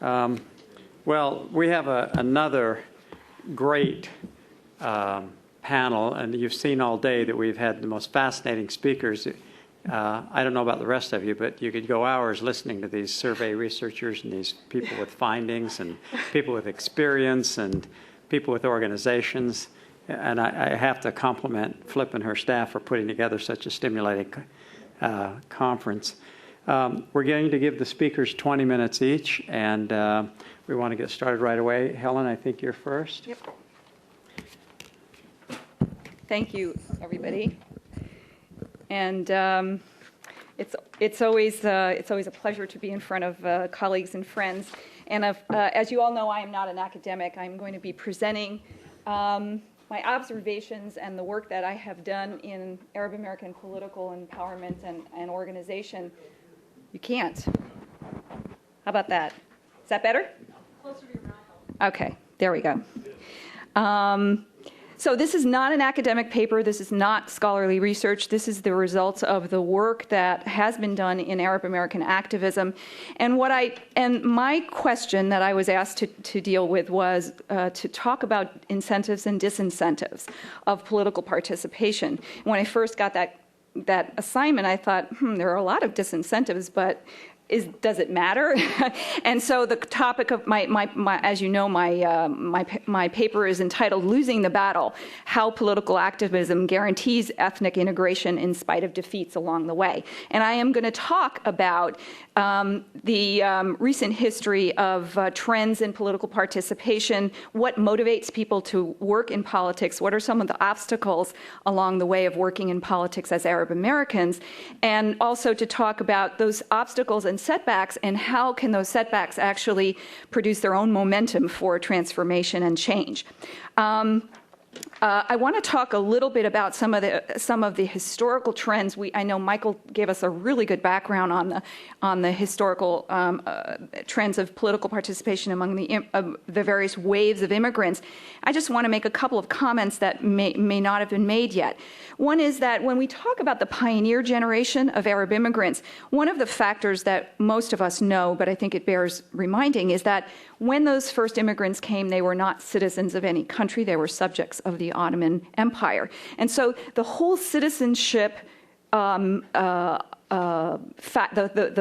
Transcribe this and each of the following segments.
Well, we have another great panel, and you've seen all day that we've had the most fascinating speakers. I don't know about the rest of you, but you could go hours listening to these survey researchers and these people with findings and people with experience and people with organizations. And I have to compliment Flip and her staff for putting together such a stimulating conference. We're going to give the speakers 20 minutes each, and we want to get started right away. Helen, I think you're first. Yep. Thank you, everybody. And it's always a pleasure to be in front of colleagues and friends. And as you all know, I am not an academic. I'm going to be presenting my observations and the work that I have done in Arab American political empowerment and organization. You can't. How about that? Is that better? Closer to your mouth. Okay, there we go. So this is not an academic paper. This is not scholarly research. This is the results of the work that has been done in Arab American activism. And my question that I was asked to deal with was to talk about incentives and disincentives of political participation. When I first got that assignment, I thought, there are a lot of disincentives, but does it matter? And so the topic of as you know, my paper is entitled "Losing the Battle: How Political Activism Guarantees Ethnic Integration in Spite of Defeats Along the Way." And I am going to talk about the recent history of trends in political participation, what motivates people to work in politics, what are some of the obstacles along the way of working in politics as Arab Americans, and also to talk about those obstacles and setbacks and how can those setbacks actually produce their own momentum for transformation and change. I want to talk a little bit about some of the historical trends. I know Michael gave us a really good background on the historical trends of political participation among the various waves of immigrants. I just want to make a couple of comments that may not have been made yet. One is that when we talk about the pioneer generation of Arab immigrants, one of the factors that most of us know, but I think it bears reminding, is that when those first immigrants came, they were not citizens of any country. They were subjects of the Ottoman Empire. And so the whole citizenship, the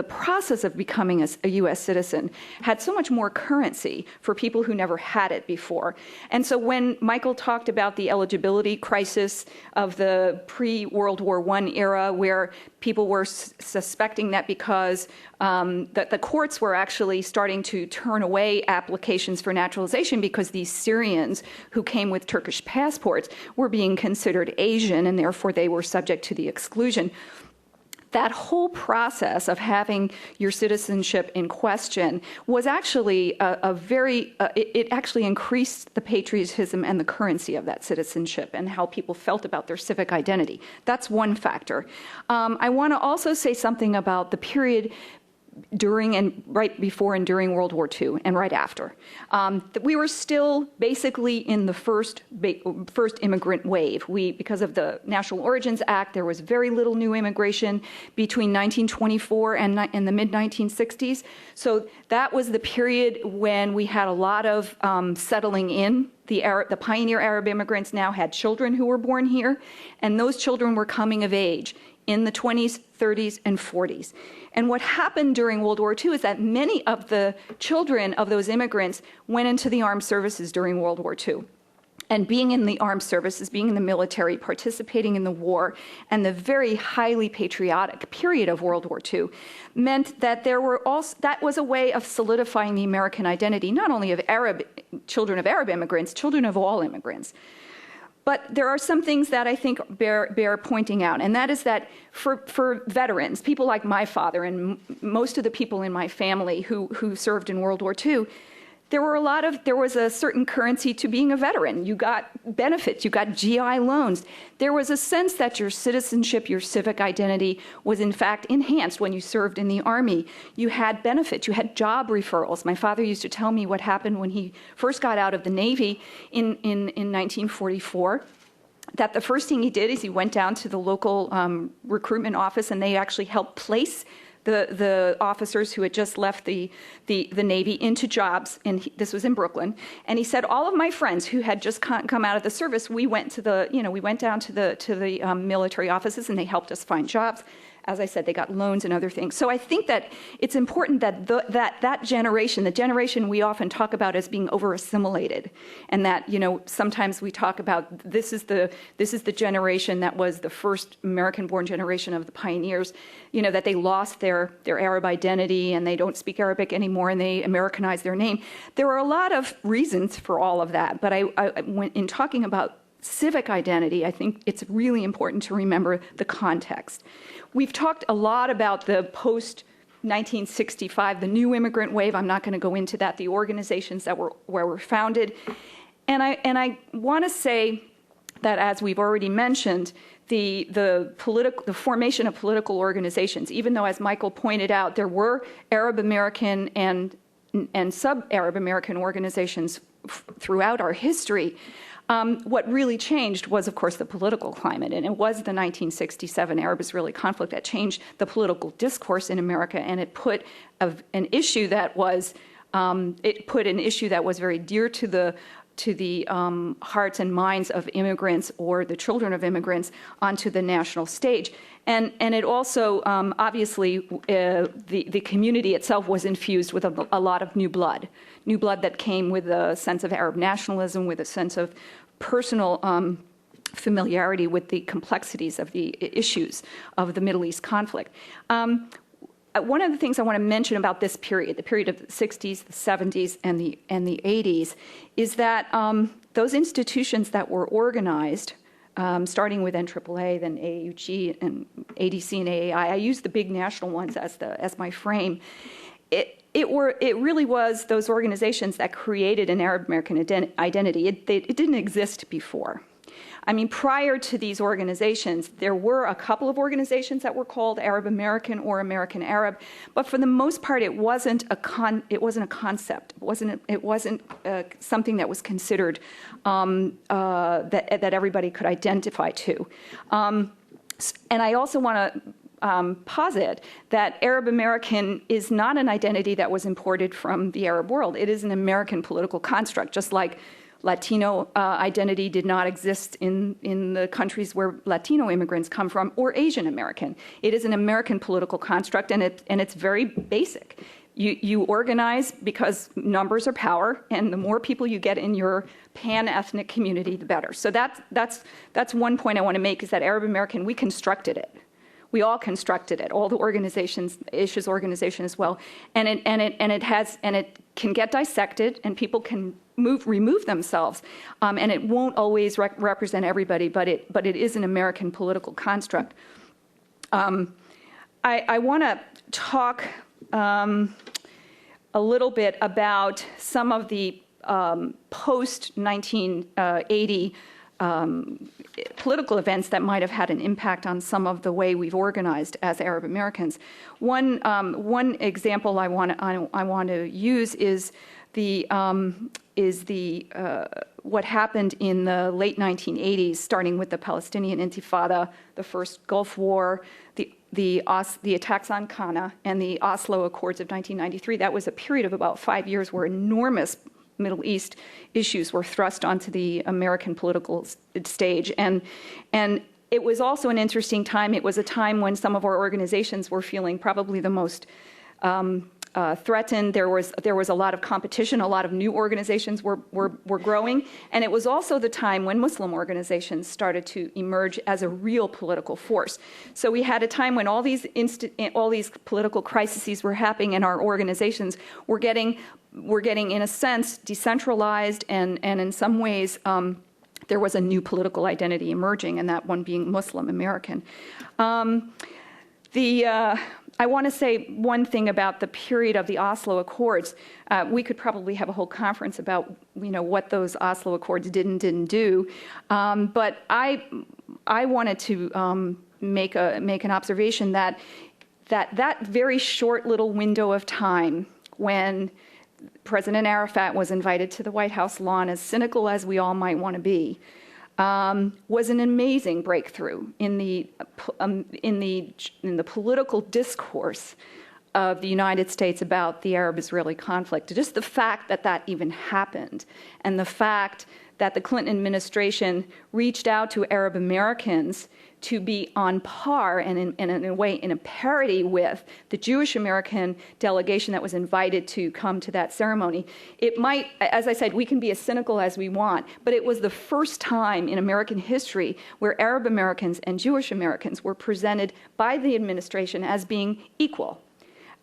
process of becoming a U.S. citizen had so much more currency for people who never had it before. And so when Michael talked about the eligibility crisis of the pre-World War I era, where people were suspecting that because that the courts were actually starting to turn away applications for naturalization because these Syrians who came with Turkish passports were being considered Asian and therefore they were subject to the exclusion. That whole process of having your citizenship in question was actually it actually increased the patriotism and the currency of that citizenship and how people felt about their civic identity. That's one factor. I want to also say something about the period during and right before and during World War II and right after. We were still basically in the first immigrant wave. Because of the National Origins Act, there was very little new immigration between 1924 and the mid-1960s. So that was the period when we had a lot of settling in. The pioneer Arab immigrants now had children who were born here, and those children were coming of age in the 20s, 30s, and 40s. And what happened during World War II is that many of the children of those immigrants went into the armed services during World War II. And being in the armed services, being in the military, participating in the war, and the very highly patriotic period of World War II meant that that was a way of solidifying the American identity, not only of children of Arab immigrants, children of all immigrants. But there are some things that I think bear pointing out, and that is that for veterans, people like my father and most of the people in my family who served in World War II, there was a certain currency to being a veteran. You got benefits, you got GI loans. There was a sense that your citizenship, your civic identity was in fact enhanced when you served in the Army. You had benefits, you had job referrals. My father used to tell me what happened when he first got out of the Navy in 1944. That the first thing he did is he went down to the local recruitment office and they actually helped place the officers who had just left the Navy into jobs, and this was in Brooklyn. And he said, all of my friends who had just come out of the service, we went down to the military offices, and they helped us find jobs. As I said, they got loans and other things. So I think that it's important that that generation, the generation we often talk about as being over-assimilated, and that, sometimes we talk about this is the generation that was the first American-born generation of the pioneers, that they lost their Arab identity and they don't speak Arabic anymore and they Americanized their name. There are a lot of reasons for all of that, but in talking about civic identity, I think it's really important to remember the context. We've talked a lot about the post-1965, the new immigrant wave. I'm not going to go into that, the organizations that were founded. And I want to say that, as we've already mentioned, the formation of political organizations, even though, as Michael pointed out, there were Arab American and sub-Arab American organizations throughout our history, what really changed was, of course, the political climate, and it was the 1967 Arab-Israeli conflict that changed the political discourse in America, and it put an issue that was very dear to the hearts and minds of immigrants or the children of immigrants onto the national stage. And it also, obviously, the community itself was infused with a lot of new blood that came with a sense of Arab nationalism, with a sense of personal familiarity with the complexities of the issues of the Middle East conflict. One of the things I want to mention about this period, the period of the 60s, the 70s, and the 80s, is that those institutions that were organized, starting with NAAA, then AUG, and ADC and AAI, I use the big national ones as my frame. It really was those organizations that created an Arab American identity. It didn't exist before. I mean, prior to these organizations, there were a couple of organizations that were called Arab American or American Arab, but for the most part, it wasn't a concept. It wasn't something that was considered that everybody could identify to. And I also want to posit that Arab American is not an identity that was imported from the Arab world. It is an American political construct, just like Latino identity did not exist in the countries where Latino immigrants come from, or Asian American. It is an American political construct, and it's very basic. You organize because numbers are power, and the more people you get in your pan-ethnic community, the better. So that's one point I want to make, is that Arab American, we constructed it. We all constructed it, all the organizations, ISHA's organization as well, and it can get dissected, and people can remove themselves, and it won't always represent everybody, but it is an American political construct. I want to talk a little bit about some of the post-1980 political events that might have had an impact on some of the way we've organized as Arab Americans. One example I want to use is what happened in the late 1980s, starting with the Palestinian Intifada, the first Gulf War, the attacks on Qana, and the Oslo Accords of 1993. That was a period of about 5 years where enormous Middle East issues were thrust onto the American political stage. And it was also an interesting time. It was a time when some of our organizations were feeling probably the most threatened. There was a lot of competition. A lot of new organizations were growing. And it was also the time when Muslim organizations started to emerge as a real political force. So we had a time when all these political crises were happening, and our organizations were getting, in a sense, decentralized, and in some ways, there was a new political identity emerging, and that one being Muslim American. I want to say one thing about the period of the Oslo Accords. We could probably have a whole conference about what those Oslo Accords did and didn't do, but I wanted to make an observation that very short little window of time when President Arafat was invited to the White House lawn, as cynical as we all might want to be, was an amazing breakthrough in the political discourse of the United States about the Arab-Israeli conflict. Just the fact that that even happened, and the fact that the Clinton administration reached out to Arab Americans to be on par and in a way in a parity with the Jewish American delegation that was invited to come to that ceremony. It might, as I said, we can be as cynical as we want, but it was the first time in American history where Arab Americans and Jewish Americans were presented by the administration as being equal.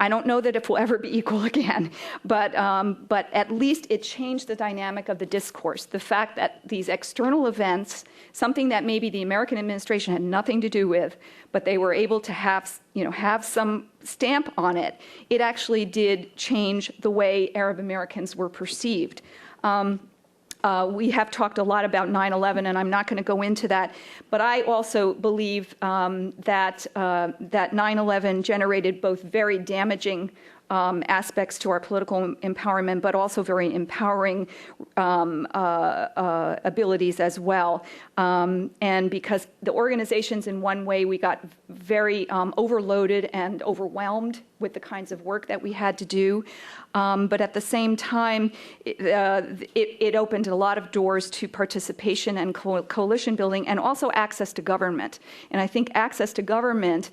I don't know that it will ever be equal again, but at least it changed the dynamic of the discourse. The fact that these external events, something that maybe the American administration had nothing to do with, but they were able to have some stamp on it, it actually did change the way Arab Americans were perceived. We have talked a lot about 9/11, and I'm not going to go into that. But I also believe that 9/11 generated both very damaging aspects to our political empowerment, but also very empowering abilities as well. And because the organizations, in one way, we got very overloaded and overwhelmed with the kinds of work that we had to do. But at the same time, it opened a lot of doors to participation and coalition building, and also access to government. And I think access to government,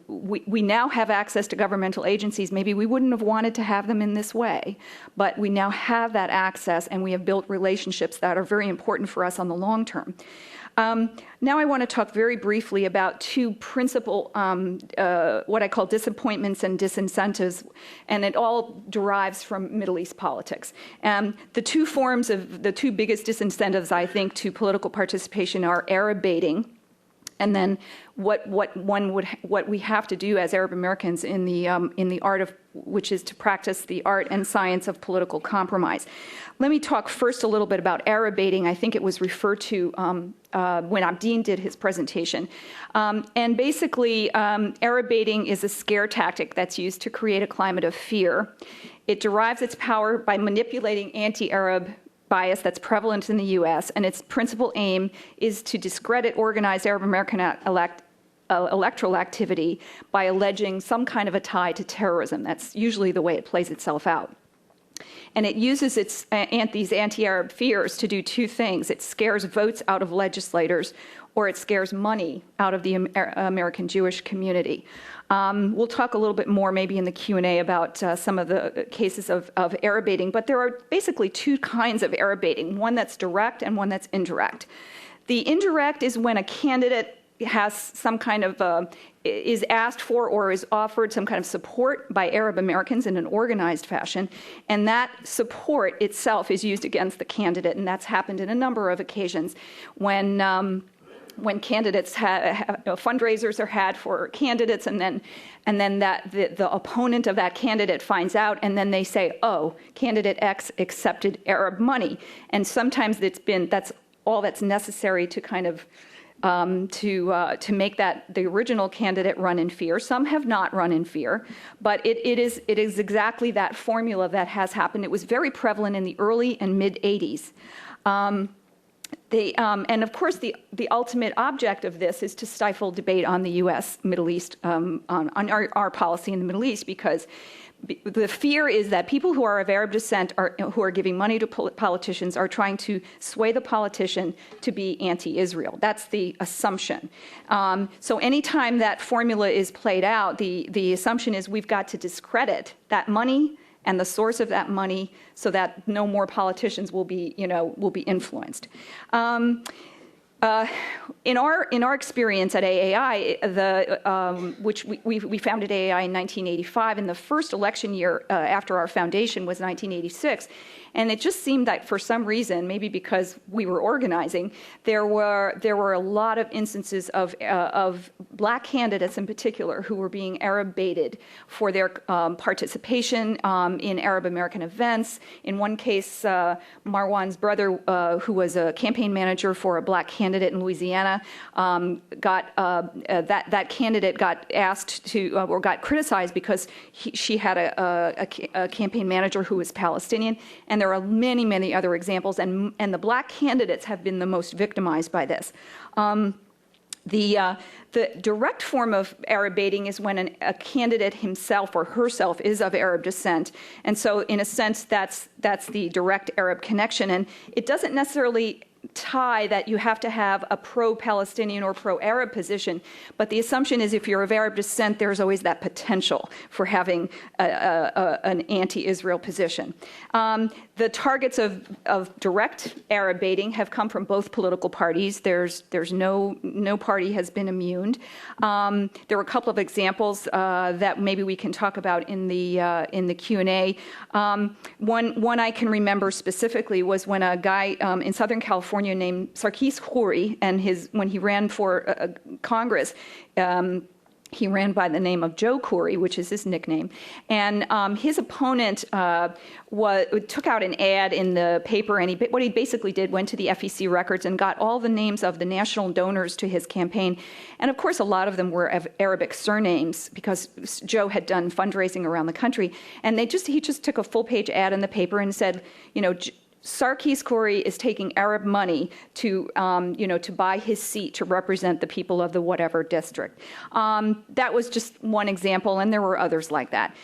we now have access to governmental agencies. Maybe we wouldn't have wanted to have them in this way, but we now have that access, and we have built relationships that are very important for us on the long term. Now I want to talk very briefly about two principal, what I call disappointments and disincentives, and it all derives from Middle East politics. The two forms of the two biggest disincentives, I think, to political participation are Arab baiting, and then what we have to do as Arab Americans in the art of, which is to practice the art and science of political compromise. Let me talk first a little bit about Arab baiting. I think it was referred to when Ating did his presentation. And basically, Arab baiting is a scare tactic that's used to create a climate of fear. It derives its power by manipulating anti-Arab bias that's prevalent in the U.S., and its principal aim is to discredit organized Arab American electoral activity by alleging some kind of a tie to terrorism. That's usually the way it plays itself out. And it uses these anti-Arab fears to do two things. It scares votes out of legislators, or it scares money out of the American Jewish community. We'll talk a little bit more maybe in the Q&A about some of the cases of Arab baiting, but there are basically two kinds of Arab baiting, one that's direct and one that's indirect. The indirect is when a candidate has some kind of, is asked for or is offered some kind of support by Arab Americans in an organized fashion, and that support itself is used against the candidate, and that's happened in a number of occasions when candidates fundraisers are had for candidates, and then that the opponent of that candidate finds out, and then they say, oh, candidate X accepted Arab money, and sometimes that's all that's necessary to kind of to make the original candidate run in fear. Some have not run in fear, but it is exactly that formula that has happened. It was very prevalent in the early and mid 80s. And of course, the ultimate object of this is to stifle debate on the U.S. Middle East, on our policy in the Middle East, because the fear is that people who are of Arab descent, who are giving money to politicians, are trying to sway the politician to be anti-Israel. That's the assumption. So anytime that formula is played out, the assumption is we've got to discredit that money and the source of that money, so that no more politicians will be influenced. In our experience at AAI, which we founded AAI in 1985, and the first election year after our foundation was 1986, and it just seemed that for some reason, maybe because we were organizing, there were a lot of instances of black candidates in particular who were being Arab baited for their participation in Arab American events. In one case, Marwan's brother, who was a campaign manager for a black candidate candidate in Louisiana, that candidate got asked to, or got criticized because she had a campaign manager who was Palestinian, and there are many, many other examples, and the black candidates have been the most victimized by this. The direct form of Arab baiting is when a candidate himself or herself is of Arab descent, and so in a sense that's the direct Arab connection, and it doesn't necessarily tie that you have to have a pro-Palestinian or pro-Arab position, but the assumption is if you're of Arab descent, there's always that potential for having an anti-Israel position. The targets of direct Arab baiting have come from both political parties. There's no party has been immune. There were a couple of examples that maybe we can talk about in the Q&A. One I can remember specifically was when a guy in Southern California named Sarkis Khoury, and when he ran for Congress, he ran by the name of Joe Khoury, which is his nickname, and his opponent took out an ad in the paper, and what he basically did, went to the FEC records and got all the names of the national donors to his campaign, and of course a lot of them were of Arabic surnames because Joe had done fundraising around the country, and he just took a full-page ad in the paper and said, Sarkis Khoury is taking Arab money to buy his seat to represent the people of the whatever district. That was just one example, and there were others like that.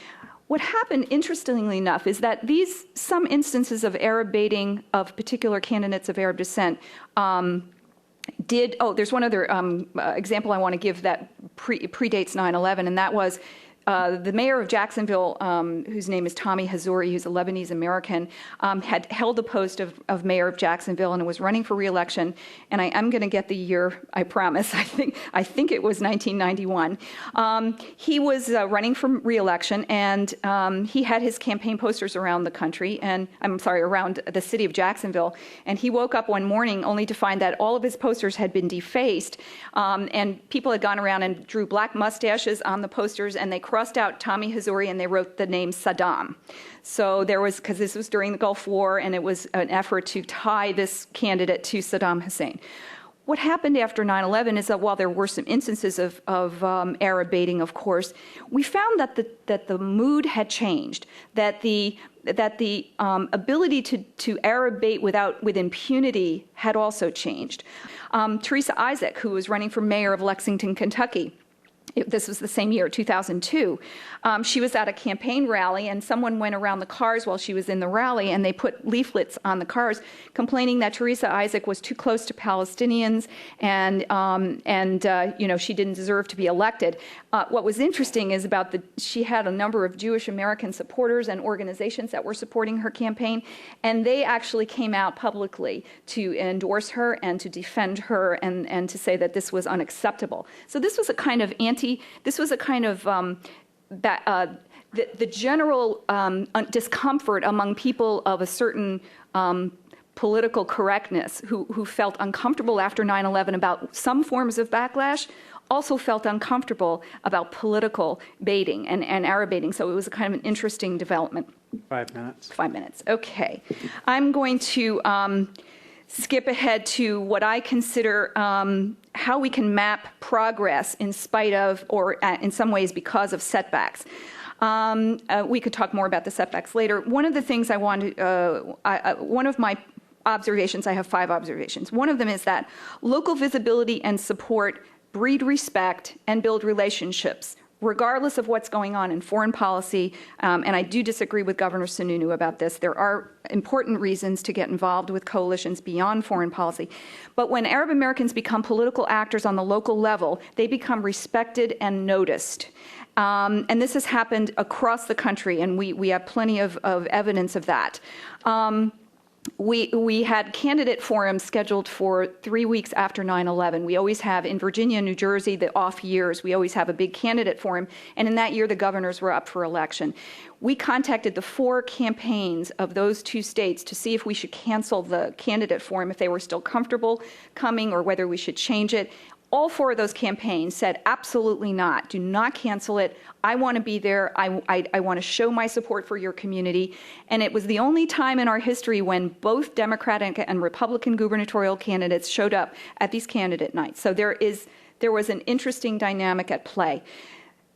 What happened, interestingly enough, is that some instances of Arab baiting of particular candidates of Arab descent there's one other example I want to give that predates 9/11, and that was the mayor of Jacksonville, whose name is Tommy Hazouri, who's a Lebanese American, had held the post of mayor of Jacksonville and was running for re-election. And I'm going to get the year, I promise. I think it was 1991. He was running for re-election, and he had his campaign posters around the country, around the city of Jacksonville. And he woke up one morning only to find that all of his posters had been defaced, and people had gone around and drew black mustaches on the posters, and they crossed out Tommy Hazouri and they wrote the name Saddam. So because this was during the Gulf War, and it was an effort to tie this candidate to Saddam Hussein. What happened after 9/11 is that while there were some instances of Arab baiting, of course, we found that the mood had changed, that the ability to Arab bait with impunity had also changed. Teresa Isaac, who was running for mayor of Lexington, Kentucky, this was the same year, 2002. She was at a campaign rally, and someone went around the cars while she was in the rally, and they put leaflets on the cars complaining that Teresa Isaac was too close to Palestinians, and she didn't deserve to be elected. What was interesting is she had a number of Jewish American supporters and organizations that were supporting her campaign, and they actually came out publicly to endorse her and to defend her and to say that this was unacceptable. So this was a kind of the general discomfort among people of a certain political correctness who felt uncomfortable after 9/11 about some forms of backlash, also felt uncomfortable about political baiting and Arab baiting. So it was a kind of an interesting development. 5 minutes. 5 minutes. Okay. I'm going to skip ahead to what I consider how we can map progress in spite of, or in some ways because of, setbacks. We could talk more about the setbacks later. One of the things I want to, one of my observations, I have 5 observations. One of them is that local visibility and support breed respect and build relationships, regardless of what's going on in foreign policy, and I do disagree with Governor Sununu about this. There are important reasons to get involved with coalitions beyond foreign policy. But when Arab Americans become political actors on the local level, they become respected and noticed. And this has happened across the country, and we have plenty of evidence of that. We had candidate forums scheduled for 3 weeks after 9/11. We always have in Virginia and New Jersey, the off years, we always have a big candidate forum, and in that year the governors were up for election. We contacted the 4 campaigns of those 2 states to see if we should cancel the candidate forum, if they were still comfortable coming, or whether we should change it. All 4 of those campaigns said, absolutely not. Do not cancel it. I want to be there. I want to show my support for your community. And it was the only time in our history when both Democratic and Republican gubernatorial candidates showed up at these candidate nights. So there was an interesting dynamic at play.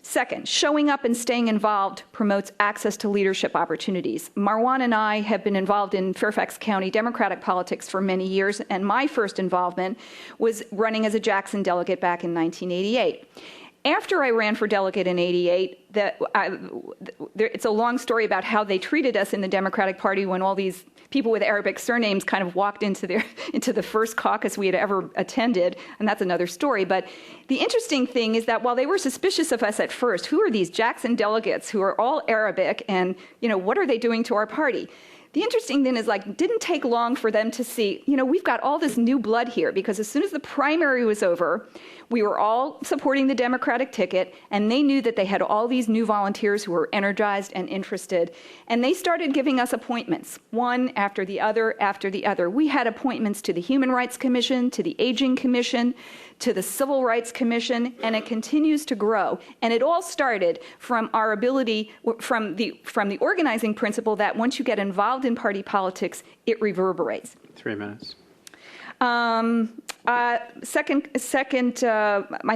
Second, showing up and staying involved promotes access to leadership opportunities. Marwan and I have been involved in Fairfax County Democratic politics for many years, and my first involvement was running as a Jackson delegate back in 1988. After I ran for delegate in '88, it's a long story about how they treated us in the Democratic Party when all these people with Arabic surnames kind of walked into the first caucus we had ever attended, and that's another story. But the interesting thing is that while they were suspicious of us at first, who are these Jackson delegates who are all Arabic, and what are they doing to our party? The interesting thing is, it didn't take long for them to see, we've got all this new blood here, because as soon as the primary was over, we were all supporting the Democratic ticket, and they knew that they had all these new volunteers who were energized and interested, and they started giving us appointments, one after the other after the other. We had appointments to the Human Rights Commission, to the Aging Commission, to the Civil Rights Commission, and it continues to grow. And it all started from our ability, from the organizing principle that once you get involved in party politics, it reverberates. 3 minutes. My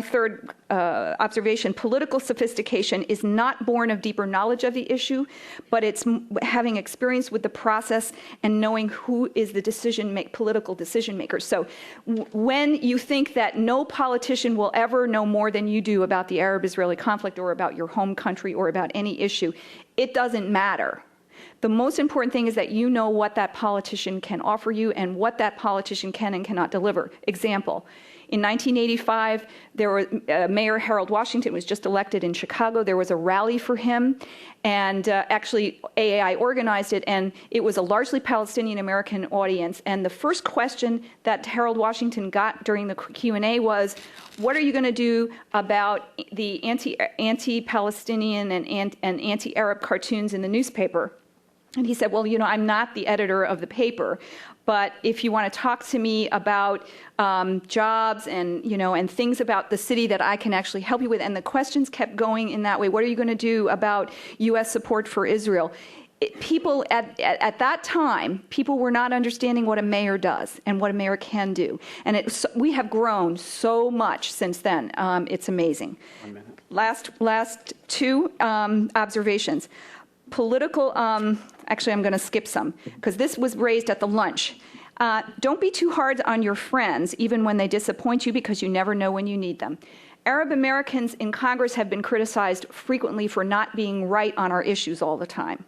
third observation, political sophistication is not born of deeper knowledge of the issue, but it's having experience with the process and knowing who is the political decision maker. So when you think that no politician will ever know more than you do about the Arab-Israeli conflict or about your home country or about any issue, it doesn't matter. The most important thing is that you know what that politician can offer you and what that politician can and cannot deliver. Example, in 1985, Mayor Harold Washington was just elected in Chicago. There was a rally for him, and actually AAI organized it, and it was a largely Palestinian-American audience. And the first question that Harold Washington got during the Q&A was, what are you going to do about the anti-Palestinian and anti-Arab cartoons in the newspaper? And he said, well, I'm not the editor of the paper, but if you want to talk to me about jobs and things about the city that I can actually help you with, and the questions kept going in that way. What are you going to do about U.S. support for Israel? People at that time, people were not understanding what a mayor does and what a mayor can do. And we have grown so much since then. It's amazing. 1 minute. Last 2 observations. Political, actually I'm going to skip some, because this was raised at the lunch. Don't be too hard on your friends, even when they disappoint you, because you never know when you need them. Arab Americans in Congress have been criticized frequently for not being right on our issues all the time.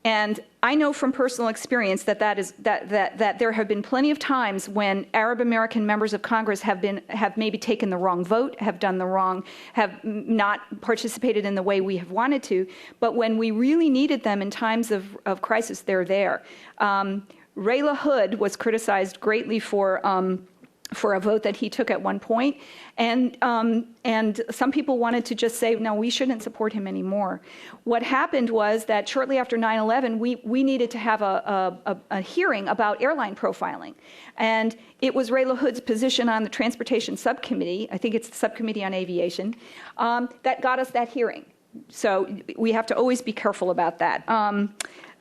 And I know from personal experience that there have been plenty of times when Arab American members of Congress have maybe taken the wrong vote, have not participated in the way we have wanted to, but when we really needed them in times of crisis, they're there. Ray LaHood was criticized greatly for a vote that he took at one point, and some people wanted to just say, no, we shouldn't support him anymore. What happened was that shortly after 9/11, we needed to have a hearing about airline profiling, and it was Ray LaHood's position on the Transportation Subcommittee, I think it's the Subcommittee on Aviation, that got us that hearing. So we have to always be careful about that.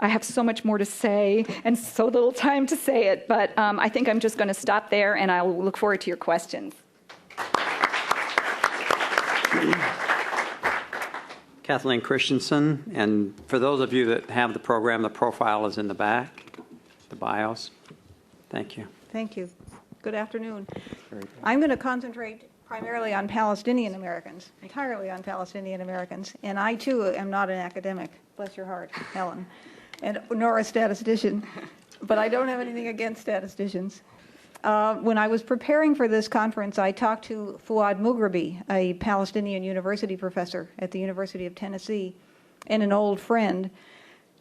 I have so much more to say and so little time to say it, but I think I'm just going to stop there, and I'll look forward to your questions. Kathleen Christensen, and for those of you that have the program, the profile is in the back, the bios. Thank you. Thank you. Good afternoon. I'm going to concentrate primarily on Palestinian Americans, entirely on Palestinian Americans, and I too am not an academic, bless your heart, Helen, nor a statistician, but I don't have anything against statisticians. When I was preparing for this conference, I talked to Fuad Mughrabi, a Palestinian university professor at the University of Tennessee, and an old friend,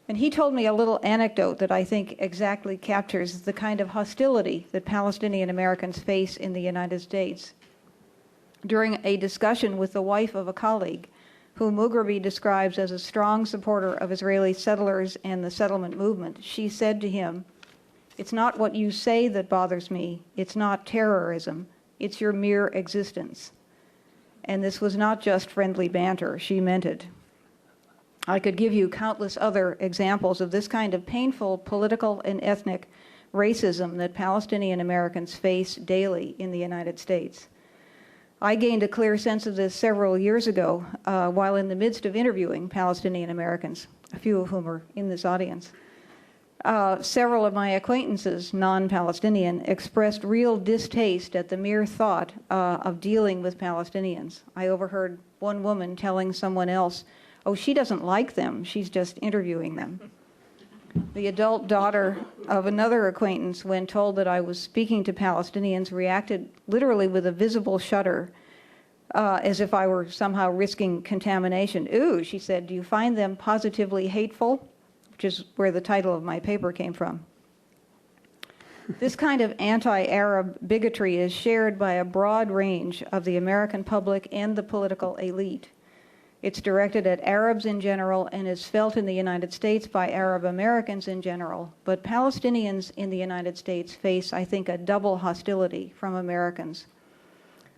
and he told me a little anecdote that I think exactly captures the kind of hostility that Palestinian Americans face in the United States. During a discussion with the wife of a colleague, who Mughrabi describes as a strong supporter of Israeli settlers and the settlement movement, she said to him, "It's not what you say that bothers me. It's not terrorism. It's your mere existence. And this was not just friendly banter. She meant it. I could give you countless other examples of this kind of painful political and ethnic racism that Palestinian Americans face daily in the United States. I gained a clear sense of this several years ago while in the midst of interviewing Palestinian Americans, a few of whom are in this audience. Several of my acquaintances, non-Palestinian, expressed real distaste at the mere thought of dealing with Palestinians. I overheard one woman telling someone else, "Oh, she doesn't like them, she's just interviewing them." The adult daughter of another acquaintance, when told that I was speaking to Palestinians, reacted literally with a visible shudder, as if I were somehow risking contamination. "Ooh," she said, "do you find them positively hateful?" Which is where the title of my paper came from. This kind of anti-Arab bigotry is shared by a broad range of the American public and the political elite. It's directed at Arabs in general and is felt in the United States by Arab Americans in general. But Palestinians in the United States face, I think, a double hostility from Americans,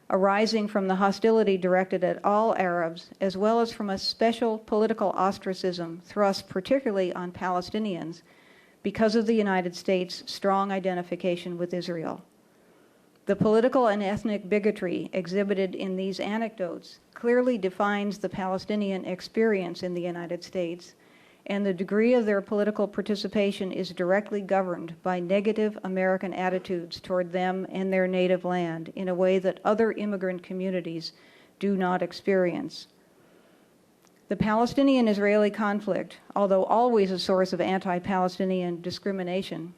arising from the hostility directed at all Arabs, as well as from a special political ostracism thrust particularly on Palestinians because of the United States' strong identification with Israel. The political and ethnic bigotry exhibited in these anecdotes clearly defines the Palestinian experience in the United States, and the degree of their political participation is directly governed by negative American attitudes toward them and their native land in a way that other immigrant communities do not experience. The Palestinian-Israeli conflict, although always a source of anti-Palestinian discrimination,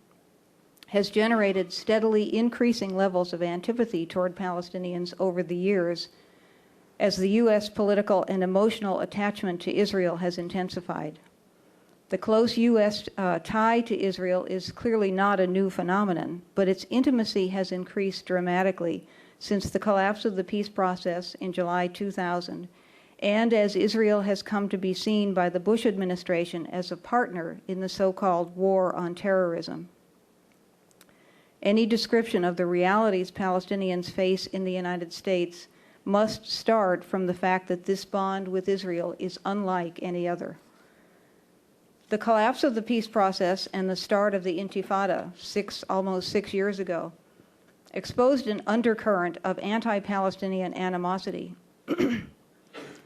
has generated steadily increasing levels of antipathy toward Palestinians over the years as the U.S. political and emotional attachment to Israel has intensified. The close U.S. Tie to Israel is clearly not a new phenomenon, but its intimacy has increased dramatically since the collapse of the peace process in July 2000, and as Israel has come to be seen by the Bush administration as a partner in the so-called war on terrorism. Any description of the realities Palestinians face in the United States must start from the fact that this bond with Israel is unlike any other. The collapse of the peace process and the start of the Intifada almost 6 years ago exposed an undercurrent of anti-Palestinian animosity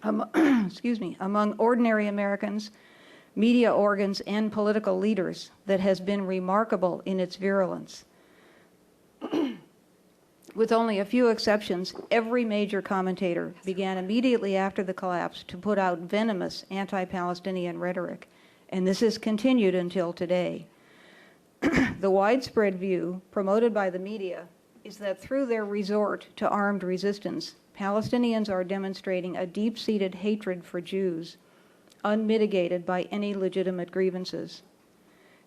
among ordinary Americans, media organs, and political leaders that has been remarkable in its virulence. With only a few exceptions, every major commentator began immediately after the collapse to put out venomous anti-Palestinian rhetoric, and this has continued until today. The widespread view promoted by the media is that through their resort to armed resistance, Palestinians are demonstrating a deep-seated hatred for Jews, unmitigated by any legitimate grievances.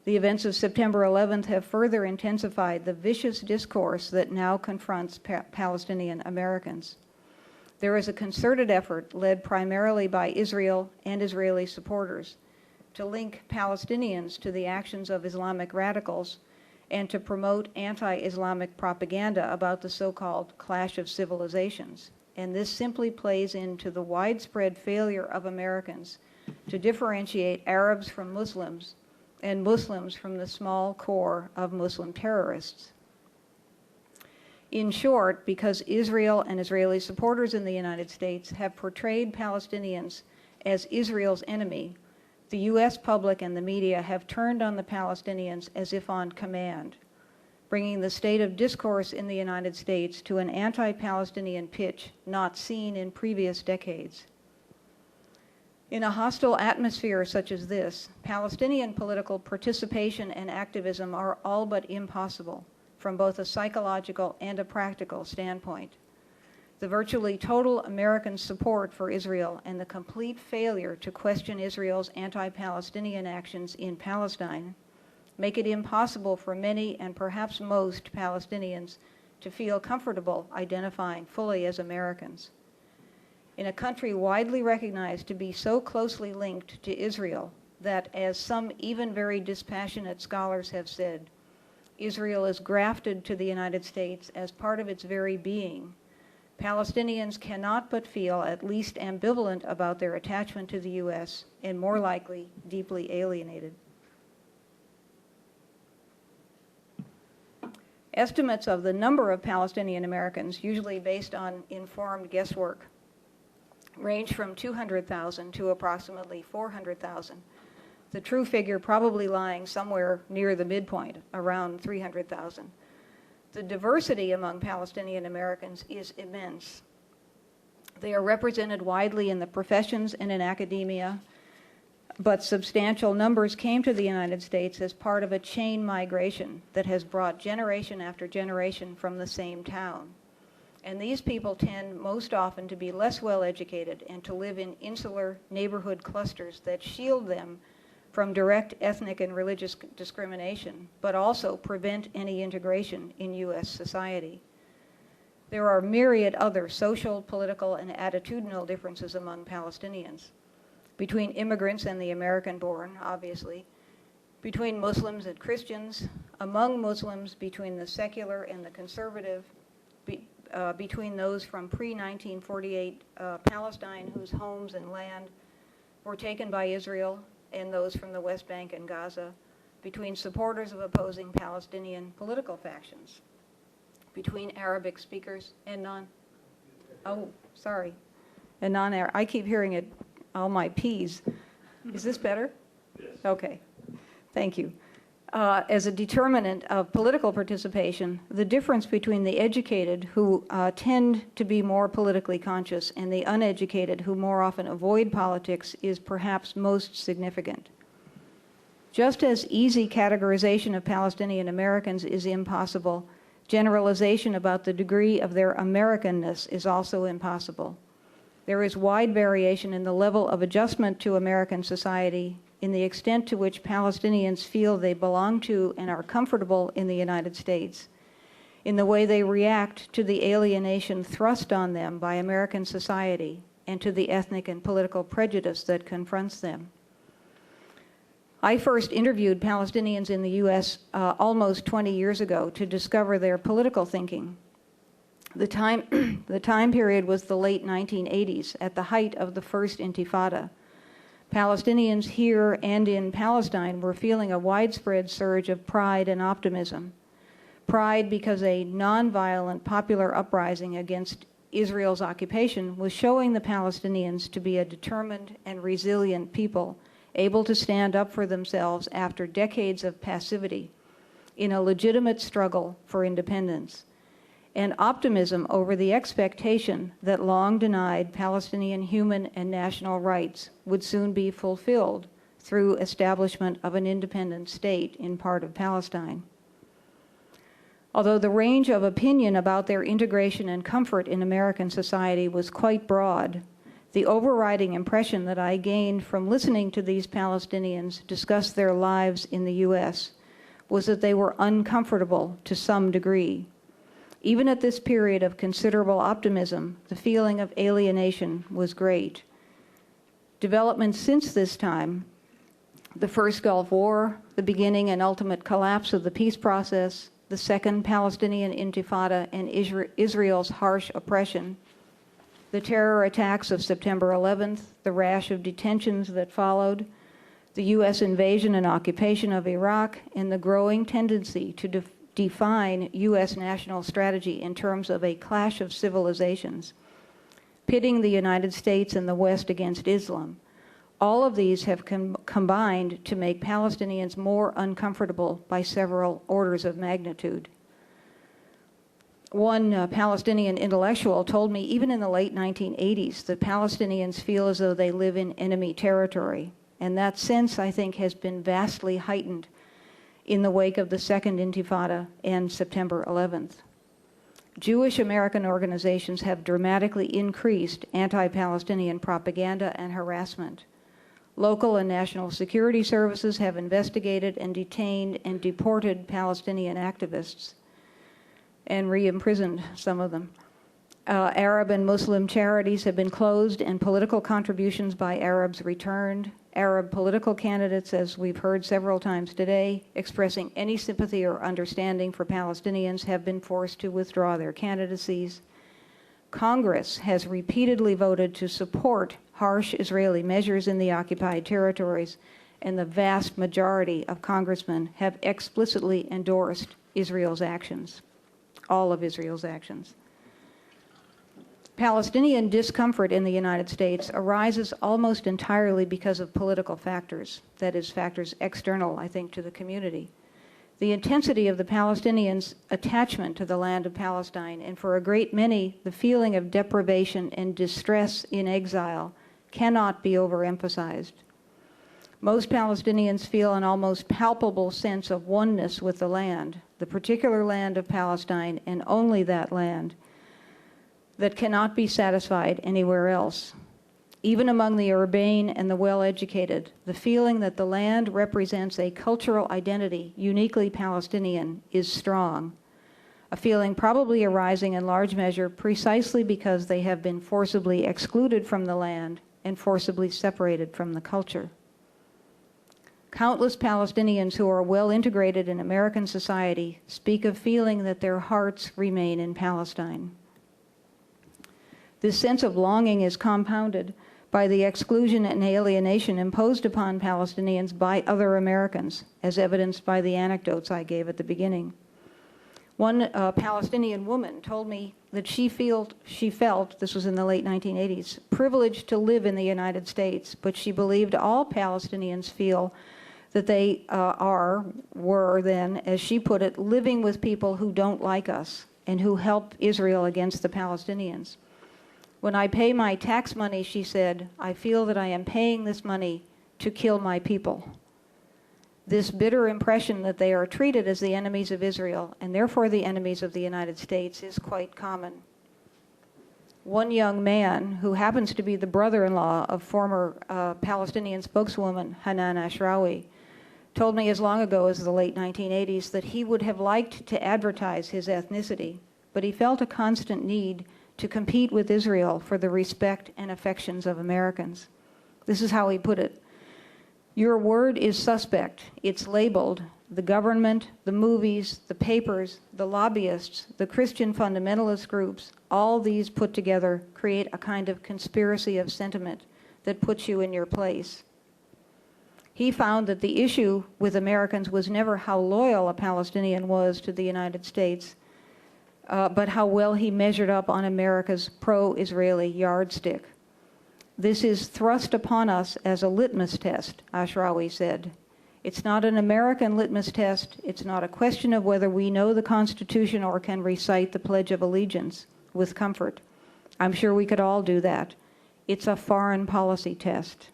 The events of September 11th have further intensified the vicious discourse that now confronts Palestinian Americans. There is a concerted effort led primarily by Israel and Israeli supporters to link Palestinians to the actions of Islamic radicals and to promote anti-Islamic propaganda about the so-called clash of civilizations. And this simply plays into the widespread failure of Americans to differentiate Arabs from Muslims and Muslims from the small core of Muslim terrorists. In short, because Israel and Israeli supporters in the United States have portrayed Palestinians as Israel's enemy, the U.S. public and the media have turned on the Palestinians as if on command, bringing the state of discourse in the United States to an anti-Palestinian pitch not seen in previous decades. In a hostile atmosphere such as this, Palestinian political participation and activism are all but impossible from both a psychological and a practical standpoint. The virtually total American support for Israel and the complete failure to question Israel's anti-Palestinian actions in Palestine make it impossible for many and perhaps most Palestinians to feel comfortable identifying fully as Americans. In a country widely recognized to be so closely linked to Israel that, as some even very dispassionate scholars have said, Israel is grafted to the United States as part of its very being, Palestinians cannot but feel at least ambivalent about their attachment to the U.S. and more likely deeply alienated. Estimates of the number of Palestinian Americans, usually based on informed guesswork, range from 200,000 to approximately 400,000. The true figure probably lying somewhere near the midpoint, around 300,000. The diversity among Palestinian Americans is immense. They are represented widely in the professions and in academia, but substantial numbers came to the United States as part of a chain migration that has brought generation after generation from the same town. And these people tend most often to be less well educated and to live in insular neighborhood clusters that shield them from direct ethnic and religious discrimination, but also prevent any integration in U.S. society. There are myriad other social, political, and attitudinal differences among Palestinians, between immigrants and the American-born, obviously, between Muslims and Christians, among Muslims, between the secular and the conservative, between those from pre-1948 Palestine whose homes and land were taken by Israel, and those from the West Bank and Gaza, between supporters of opposing Palestinian political factions, between Arabic speakers and and non-Arab. I keep hearing it, all my P's. Is this better? Yes. Okay, thank you. As a determinant of political participation, the difference between the educated, who tend to be more politically conscious, and the uneducated, who more often avoid politics, is perhaps most significant. Just as easy categorization of Palestinian Americans is impossible, generalization about the degree of their Americanness is also impossible. There is wide variation in the level of adjustment to American society, in the extent to which Palestinians feel they belong to and are comfortable in the United States, in the way they react to the alienation thrust on them by American society and to the ethnic and political prejudice that confronts them. I first interviewed Palestinians in the U.S. Almost 20 years ago to discover their political thinking. The time period was the late 1980s, at the height of the first Intifada. Palestinians here and in Palestine were feeling a widespread surge of pride and optimism. Pride because a nonviolent popular uprising against Israel's occupation was showing the Palestinians to be a determined and resilient people, able to stand up for themselves after decades of passivity in a legitimate struggle for independence, and optimism over the expectation that long denied Palestinian human and national rights would soon be fulfilled through establishment of an independent state in part of Palestine. Although the range of opinion about their integration and comfort in American society was quite broad, the overriding impression that I gained from listening to these Palestinians discuss their lives in the U.S. was that they were uncomfortable to some degree. Even at this period of considerable optimism, the feeling of alienation was great. Developments since this time, the first Gulf War, the beginning and ultimate collapse of the peace process, the second Palestinian Intifada and Israel's harsh oppression, the terror attacks of September 11th, the rash of detentions that followed, the U.S. invasion and occupation of Iraq, and the growing tendency to define U.S. national strategy in terms of a clash of civilizations, pitting the United States and the West against Islam. All of these have combined to make Palestinians more uncomfortable by several orders of magnitude. One Palestinian intellectual told me even in the late 1980s that Palestinians feel as though they live in enemy territory, and that sense, I think, has been vastly heightened in the wake of the Second Intifada and September 11th. Jewish American organizations have dramatically increased anti-Palestinian propaganda and harassment. Local and national security services have investigated and detained and deported Palestinian activists and re-imprisoned some of them. Arab and Muslim charities have been closed and political contributions by Arabs returned. Arab political candidates, as we've heard several times today, expressing any sympathy or understanding for Palestinians have been forced to withdraw their candidacies. Congress has repeatedly voted to support harsh Israeli measures in the occupied territories, and the vast majority of congressmen have explicitly endorsed Israel's actions, all of Israel's actions. Palestinian discomfort in the United States arises almost entirely because of political factors, that is, factors external, I think, to the community. The intensity of the Palestinians' attachment to the land of Palestine, and for a great many, the feeling of deprivation and distress in exile, cannot be overemphasized. Most Palestinians feel an almost palpable sense of oneness with the land, the particular land of Palestine, and only that land, that cannot be satisfied anywhere else. Even among the urbane and the well-educated, the feeling that the land represents a cultural identity uniquely Palestinian is strong, a feeling probably arising in large measure precisely because they have been forcibly excluded from the land and forcibly separated from the culture. Countless Palestinians who are well integrated in American society speak of feeling that their hearts remain in Palestine. This sense of longing is compounded by the exclusion and alienation imposed upon Palestinians by other Americans, as evidenced by the anecdotes I gave at the beginning. One Palestinian woman told me that she felt, this was in the late 1980s, privileged to live in the United States, but she believed all Palestinians feel that they were then, as she put it, living with people who don't like us and who help Israel against the Palestinians. When I pay my tax money, she said, I feel that I am paying this money to kill my people. This bitter impression that they are treated as the enemies of Israel and therefore the enemies of the United States is quite common. One young man, who happens to be the brother-in-law of former Palestinian spokeswoman Hanan Ashrawi, told me as long ago as the late 1980s that he would have liked to advertise his ethnicity, but he felt a constant need to compete with Israel for the respect and affections of Americans. This is how he put it. Your word is suspect. It's labeled. The government, the movies, the papers, the lobbyists, the Christian fundamentalist groups, all these put together create a kind of conspiracy of sentiment that puts you in your place. He found that the issue with Americans was never how loyal a Palestinian was to the United States, but how well he measured up on America's pro-Israeli yardstick. This is thrust upon us as a litmus test, Ashrawi said. It's not an American litmus test. It's not a question of whether we know the Constitution or can recite the Pledge of Allegiance with comfort. I'm sure we could all do that. It's a foreign policy test.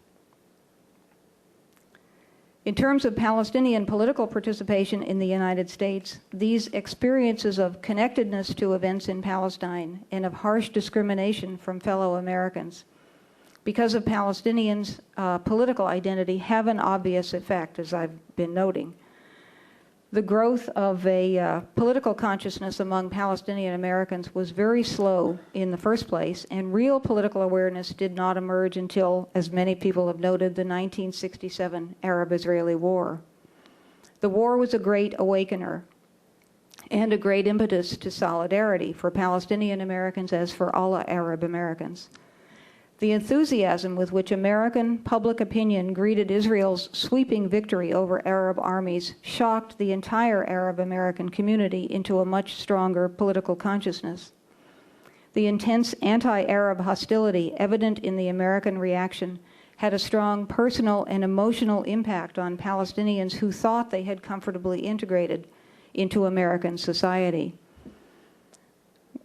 In terms of Palestinian political participation in the United States, these experiences of connectedness to events in Palestine and of harsh discrimination from fellow Americans, because of Palestinians' political identity, have an obvious effect, as I've been noting. The growth of a political consciousness among Palestinian Americans was very slow in the first place, and real political awareness did not emerge until, as many people have noted, the 1967 Arab-Israeli War. The war was a great awakener and a great impetus to solidarity for Palestinian Americans as for all Arab Americans. The enthusiasm with which American public opinion greeted Israel's sweeping victory over Arab armies shocked the entire Arab American community into a much stronger political consciousness. The intense anti-Arab hostility evident in the American reaction had a strong personal and emotional impact on Palestinians who thought they had comfortably integrated into American society.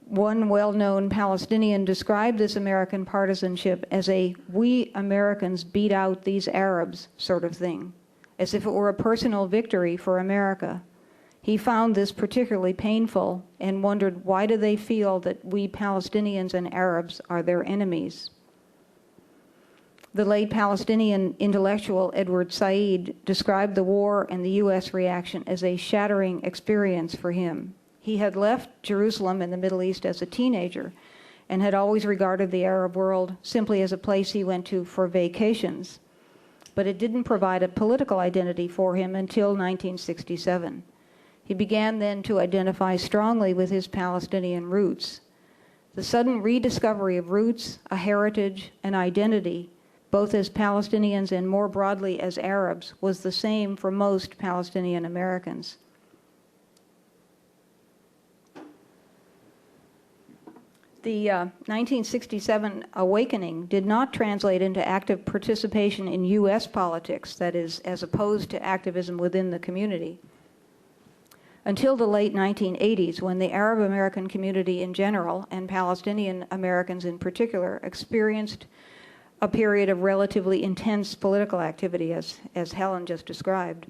One well-known Palestinian described this American partisanship as a "we Americans beat out these Arabs" sort of thing, as if it were a personal victory for America. He found this particularly painful and wondered, why do they feel that we Palestinians and Arabs are their enemies? The late Palestinian intellectual Edward Said described the war and the U.S. reaction as a shattering experience for him. He had left Jerusalem in the Middle East as a teenager and had always regarded the Arab world simply as a place he went to for vacations. But it didn't provide a political identity for him until 1967. He began then to identify strongly with his Palestinian roots. The sudden rediscovery of roots, a heritage, an identity, both as Palestinians and more broadly as Arabs, was the same for most Palestinian Americans. The 1967 awakening did not translate into active participation in U.S. politics, that is, as opposed to activism within the community, until the late 1980s, when the Arab American community in general, and Palestinian Americans in particular, experienced a period of relatively intense political activity, as Helen just described.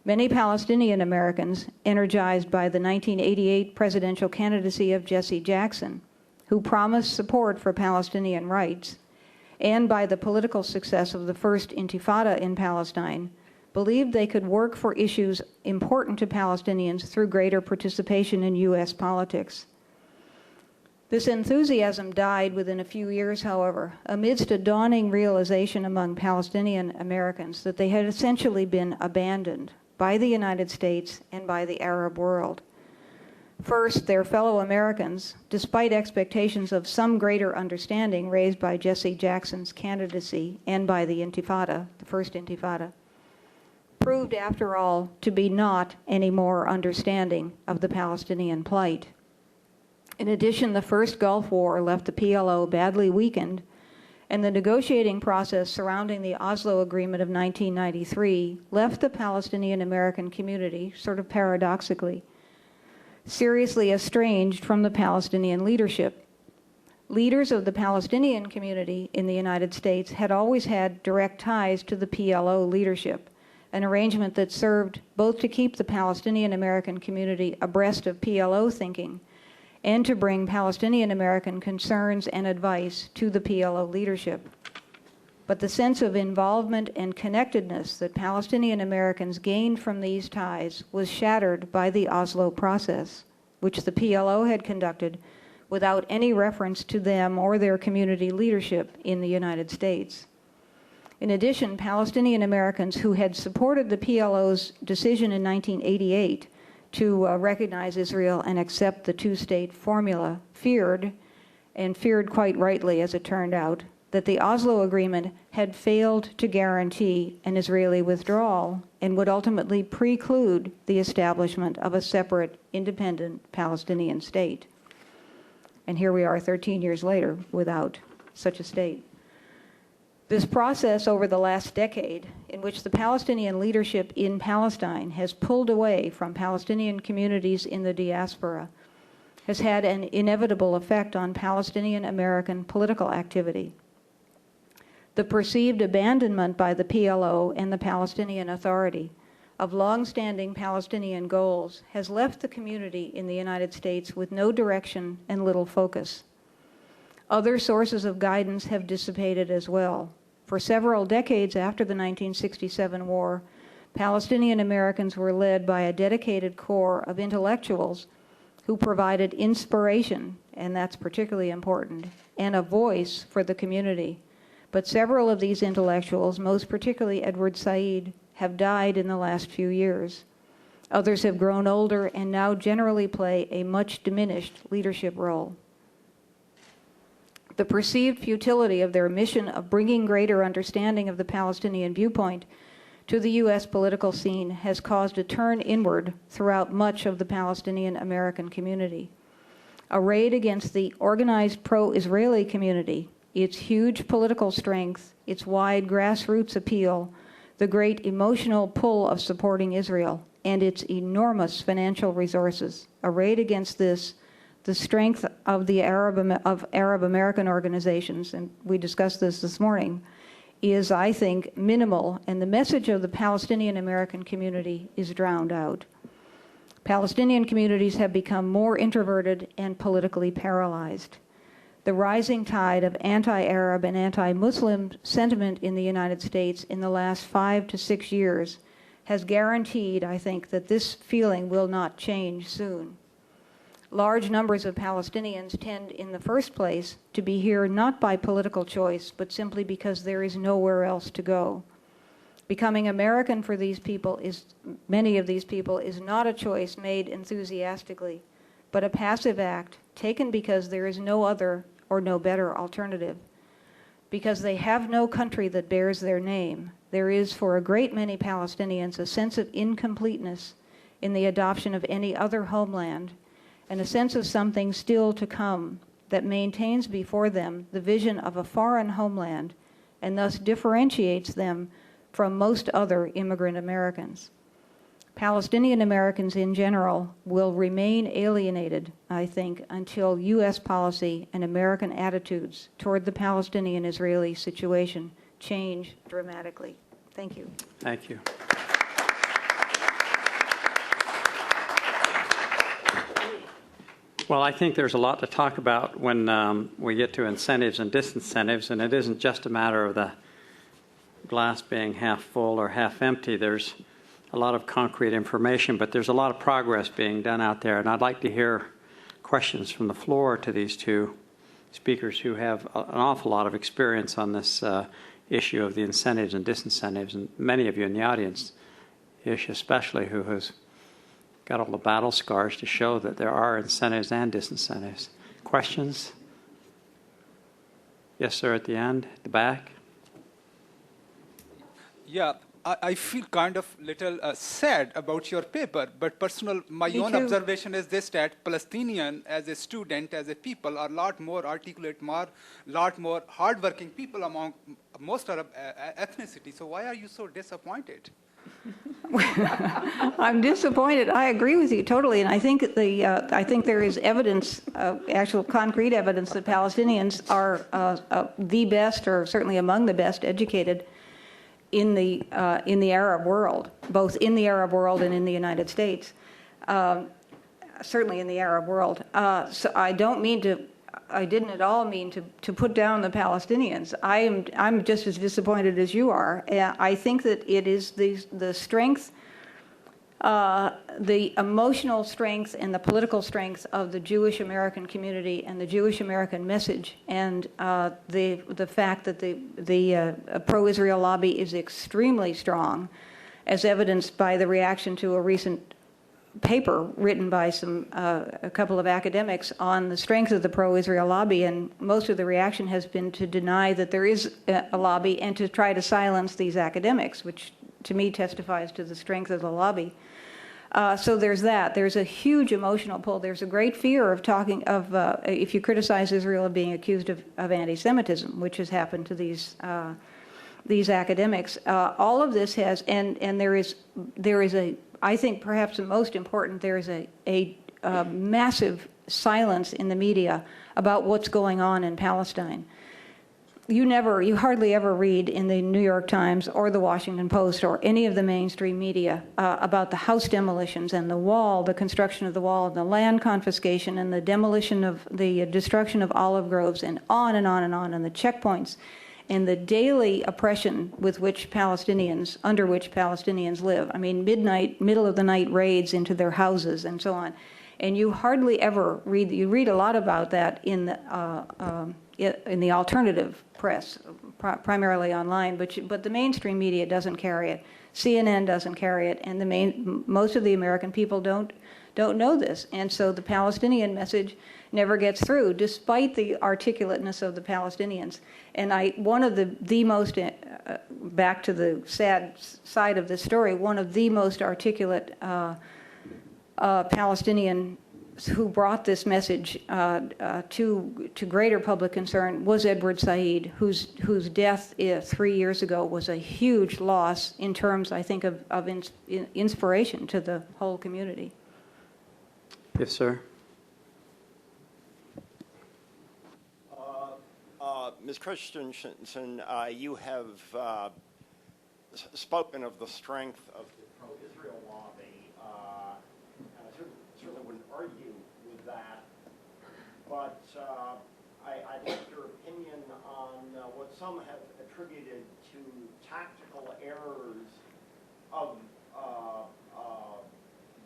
Many Palestinian Americans, energized by the 1988 presidential candidacy of Jesse Jackson, who promised support for Palestinian rights, and by the political success of the first Intifada in Palestine, believed they could work for issues important to Palestinians through greater participation in U.S. politics. This enthusiasm died within a few years, however, amidst a dawning realization among Palestinian Americans that they had essentially been abandoned by the United States and by the Arab world. First, their fellow Americans, despite expectations of some greater understanding raised by Jesse Jackson's candidacy and by the Intifada, the first Intifada, proved, after all, to be not any more understanding of the Palestinian plight. In addition, the first Gulf War left the PLO badly weakened, and the negotiating process surrounding the Oslo Agreement of 1993 left the Palestinian American community, sort of paradoxically, seriously estranged from the Palestinian leadership. Leaders of the Palestinian community in the United States had always had direct ties to the PLO leadership, an arrangement that served both to keep the Palestinian American community abreast of PLO thinking and to bring Palestinian American concerns and advice to the PLO leadership. But the sense of involvement and connectedness that Palestinian Americans gained from these ties was shattered by the Oslo process, which the PLO had conducted without any reference to them or their community leadership in the United States. In addition, Palestinian Americans who had supported the PLO's decision in 1988 to recognize Israel and accept the two-state formula feared, and feared quite rightly as it turned out, that the Oslo Agreement had failed to guarantee an Israeli withdrawal and would ultimately preclude the establishment of a separate, independent Palestinian state. And here we are 13 years later without such a state. This process over the last decade, in which the Palestinian leadership in Palestine has pulled away from Palestinian communities in the diaspora, has had an inevitable effect on Palestinian American political activity. The perceived abandonment by the PLO and the Palestinian Authority of long-standing Palestinian goals has left the community in the United States with no direction and little focus. Other sources of guidance have dissipated as well. For several decades after the 1967 war, Palestinian Americans were led by a dedicated core of intellectuals who provided inspiration, and that's particularly important, and a voice for the community. But several of these intellectuals, most particularly Edward Said, have died in the last few years. Others have grown older and now generally play a much diminished leadership role. The perceived futility of their mission of bringing greater understanding of the Palestinian viewpoint to the U.S. political scene has caused a turn inward throughout much of the Palestinian American community. Arrayed against the organized pro-Israeli community, its huge political strength, its wide grassroots appeal, the great emotional pull of supporting Israel, and its enormous financial resources. Arrayed against this, the strength of the Arab American organizations, and we discussed this morning, is, I think, minimal, and the message of the Palestinian American community is drowned out. Palestinian communities have become more introverted and politically paralyzed. The rising tide of anti-Arab and anti-Muslim sentiment in the United States in the last 5 to 6 years has guaranteed, I think, that this feeling will not change soon. large numbers of Palestinians tend in the first place to be here not by political choice, but simply because there is nowhere else to go. Becoming American for these people many of these people, is not a choice made enthusiastically, but a passive act taken because there is no other or no better alternative. Because they have no country that bears their name, there is for a great many Palestinians a sense of incompleteness in the adoption of any other homeland, and a sense of something still to come that maintains before them the vision of a foreign homeland and thus differentiates them from most other immigrant Americans. Palestinian Americans in general will remain alienated, I think, until U.S. policy and American attitudes toward the Palestinian-Israeli situation change dramatically. Thank you. Thank you. Well, I think there's a lot to talk about when we get to incentives and disincentives, and it isn't just a matter of the glass being half full or half empty. There's a lot of concrete information, but there's a lot of progress being done out there, and I'd like to hear questions from the floor to these two speakers who have an awful lot of experience on this issue of the incentives and disincentives, and many of you in the audience, Ish especially, who has got all the battle scars to show that there are incentives and disincentives. Questions? Yes, sir, at the end, at the back. Yeah, I feel kind of little sad about your paper, but my Me own too. observation is this, that Palestinian as a student, as a people, are a lot more articulate, lot more hardworking people among most Arab ethnicity. So why are you so disappointed? I'm disappointed. I agree with you totally, and I think I think there is evidence, actual concrete evidence, that Palestinians are the best, or certainly among the best, educated in the Arab world, both in the Arab world and in the United States. Certainly in the Arab world. So I didn't at all mean to put down the Palestinians. I'm just as disappointed as you are. I think that it is the strength, the emotional strength and the political strength of the Jewish American community and the Jewish American message, and the fact that the pro-Israel lobby is extremely strong, as evidenced by the reaction to a recent paper written by a couple of academics on the strength of the pro-Israel lobby, and most of the reaction has been to deny that there is a lobby and to try to silence these academics, which to me testifies to the strength of the lobby. So there's that. There's a huge emotional pull. There's a great fear of talking of, if you criticize Israel, of being accused of anti-Semitism, which has happened to these academics. All of this has, and there is a, I think perhaps the most important, there is a massive silence in the media about what's going on in Palestine. You hardly ever read in the New York Times or the Washington Post or any of the mainstream media about the house demolitions and the wall, the construction of the wall, and the land confiscation and the demolition of the destruction of olive groves, and on and on and on, and the checkpoints and the daily oppression with which under which Palestinians live. I mean, middle of the night raids into their houses and so on. And you hardly ever read, you read a lot about that in the alternative press, primarily online, but the mainstream media doesn't carry it. CNN doesn't carry it, and most of the American people don't know this. And so the Palestinian message never gets through, despite the articulateness of the Palestinians. And one of the most, back to the sad side of this story, one of the most articulate Palestinians who brought this message to greater public concern was Edward Said, whose death 3 years ago was a huge loss in terms, I think, of inspiration to the whole community. Yes, sir. Ms. Christensen, you have spoken of the strength of the pro-Israel lobby. I certainly wouldn't argue with that, but I'd like your opinion on what some have attributed to tactical errors of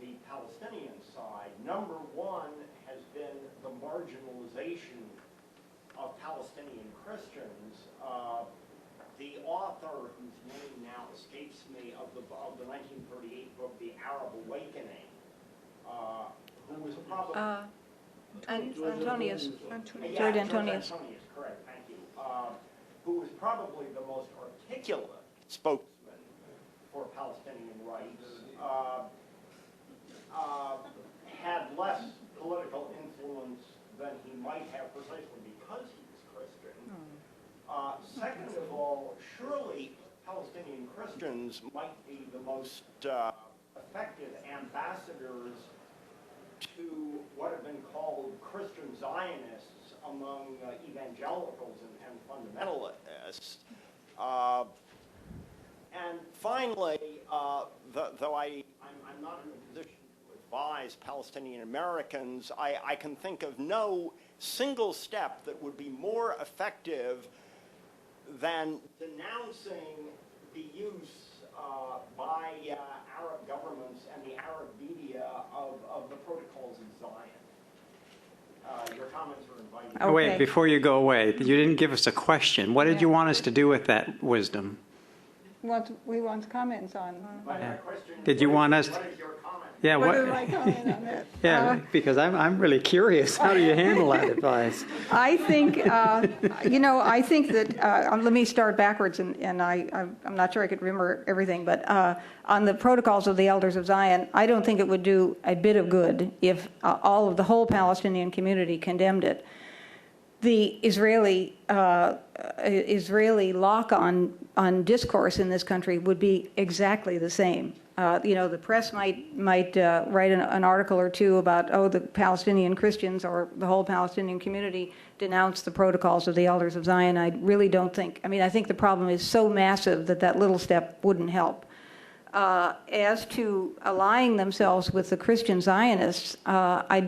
the Palestinian side. Number one has Palestinian Christians, the author, whose name now escapes me, of the 1938 book, The Arab Awakening, who was probably... Antonius. Yeah, George Antonius. Antonius, correct, thank you. Who was probably the most articulate spokesman for Palestinian rights, had less political influence than he might have precisely because he was Christian. Second of all, surely Palestinian Christians might be the most effective ambassadors to what have been called Christian Zionists among evangelicals and fundamentalists. And finally, though I'm not in a position to advise Palestinian Americans, I can think of no single step that would be more effective than denouncing the use by Arab governments and the Arab media of the protocols of Zion. Your comments are invited. Okay. Wait, before you go away, you didn't give us a question. What did you want us to do with that wisdom? We want comments on. My question is, Did you want us? what is your comment? Yeah, What is what? my comment on that? Yeah, because I'm really curious. How do you handle that advice? I think, I think that, let me start backwards, and I'm not sure I could remember everything, but on the protocols of the Elders of Zion, I don't think it would do a bit of good if all of the whole Palestinian community condemned it. The Israeli lock on discourse in this country would be exactly the same. The press might write an article or two about, the Palestinian Christians or the whole Palestinian community denounce the protocols of the Elders of Zion. I really don't think. I think the problem is so massive that little step wouldn't help. As to allying themselves with the Christian Zionists, I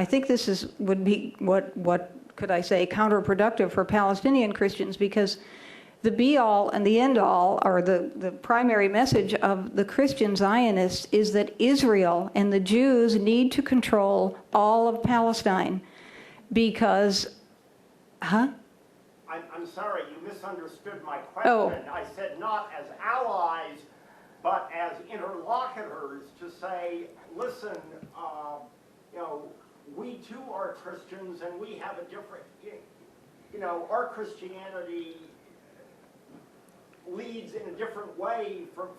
think this would be what could I say, counterproductive for Palestinian Christians, because the be-all and the end-all, or the primary message of the Christian Zionists, is that Israel and the Jews need to control all of Palestine because, I'm sorry, you misunderstood my question. Oh. I said not as allies, but as interlocutors to say, listen, we too are Christians and we have a different, our Christianity leads in a different way from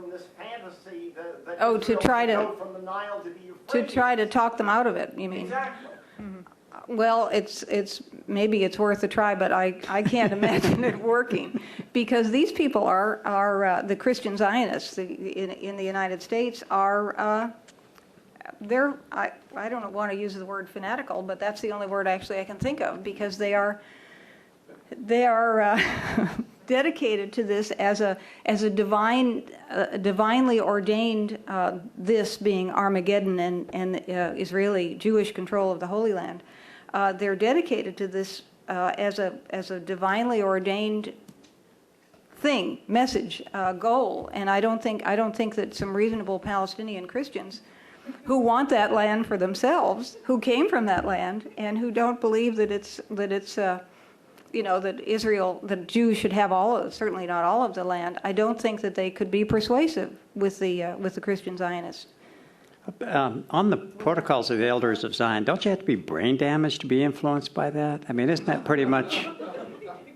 this fantasy that to Israel try should to go from the Nile to the Euphrates. to try to talk them out of it, you mean? Exactly. Well, maybe it's worth a try, but I can't imagine it working, because these people are the Christian Zionists in the United States are I don't want to use the word fanatical, but that's the only word actually I can think of, because they are dedicated to this as a divinely ordained, this being Armageddon and Israeli Jewish control of the Holy Land. They're dedicated to this as a divinely ordained thing, message, goal, and I don't think that some reasonable Palestinian Christians who want that land for themselves, who came from that land, and who don't believe that that Israel, that Jews should have certainly not all of the land. I don't think that they could be persuasive with the Christian Zionists. On the protocols of the Elders of Zion, don't you have to be brain damaged to be influenced by that? Isn't that pretty much...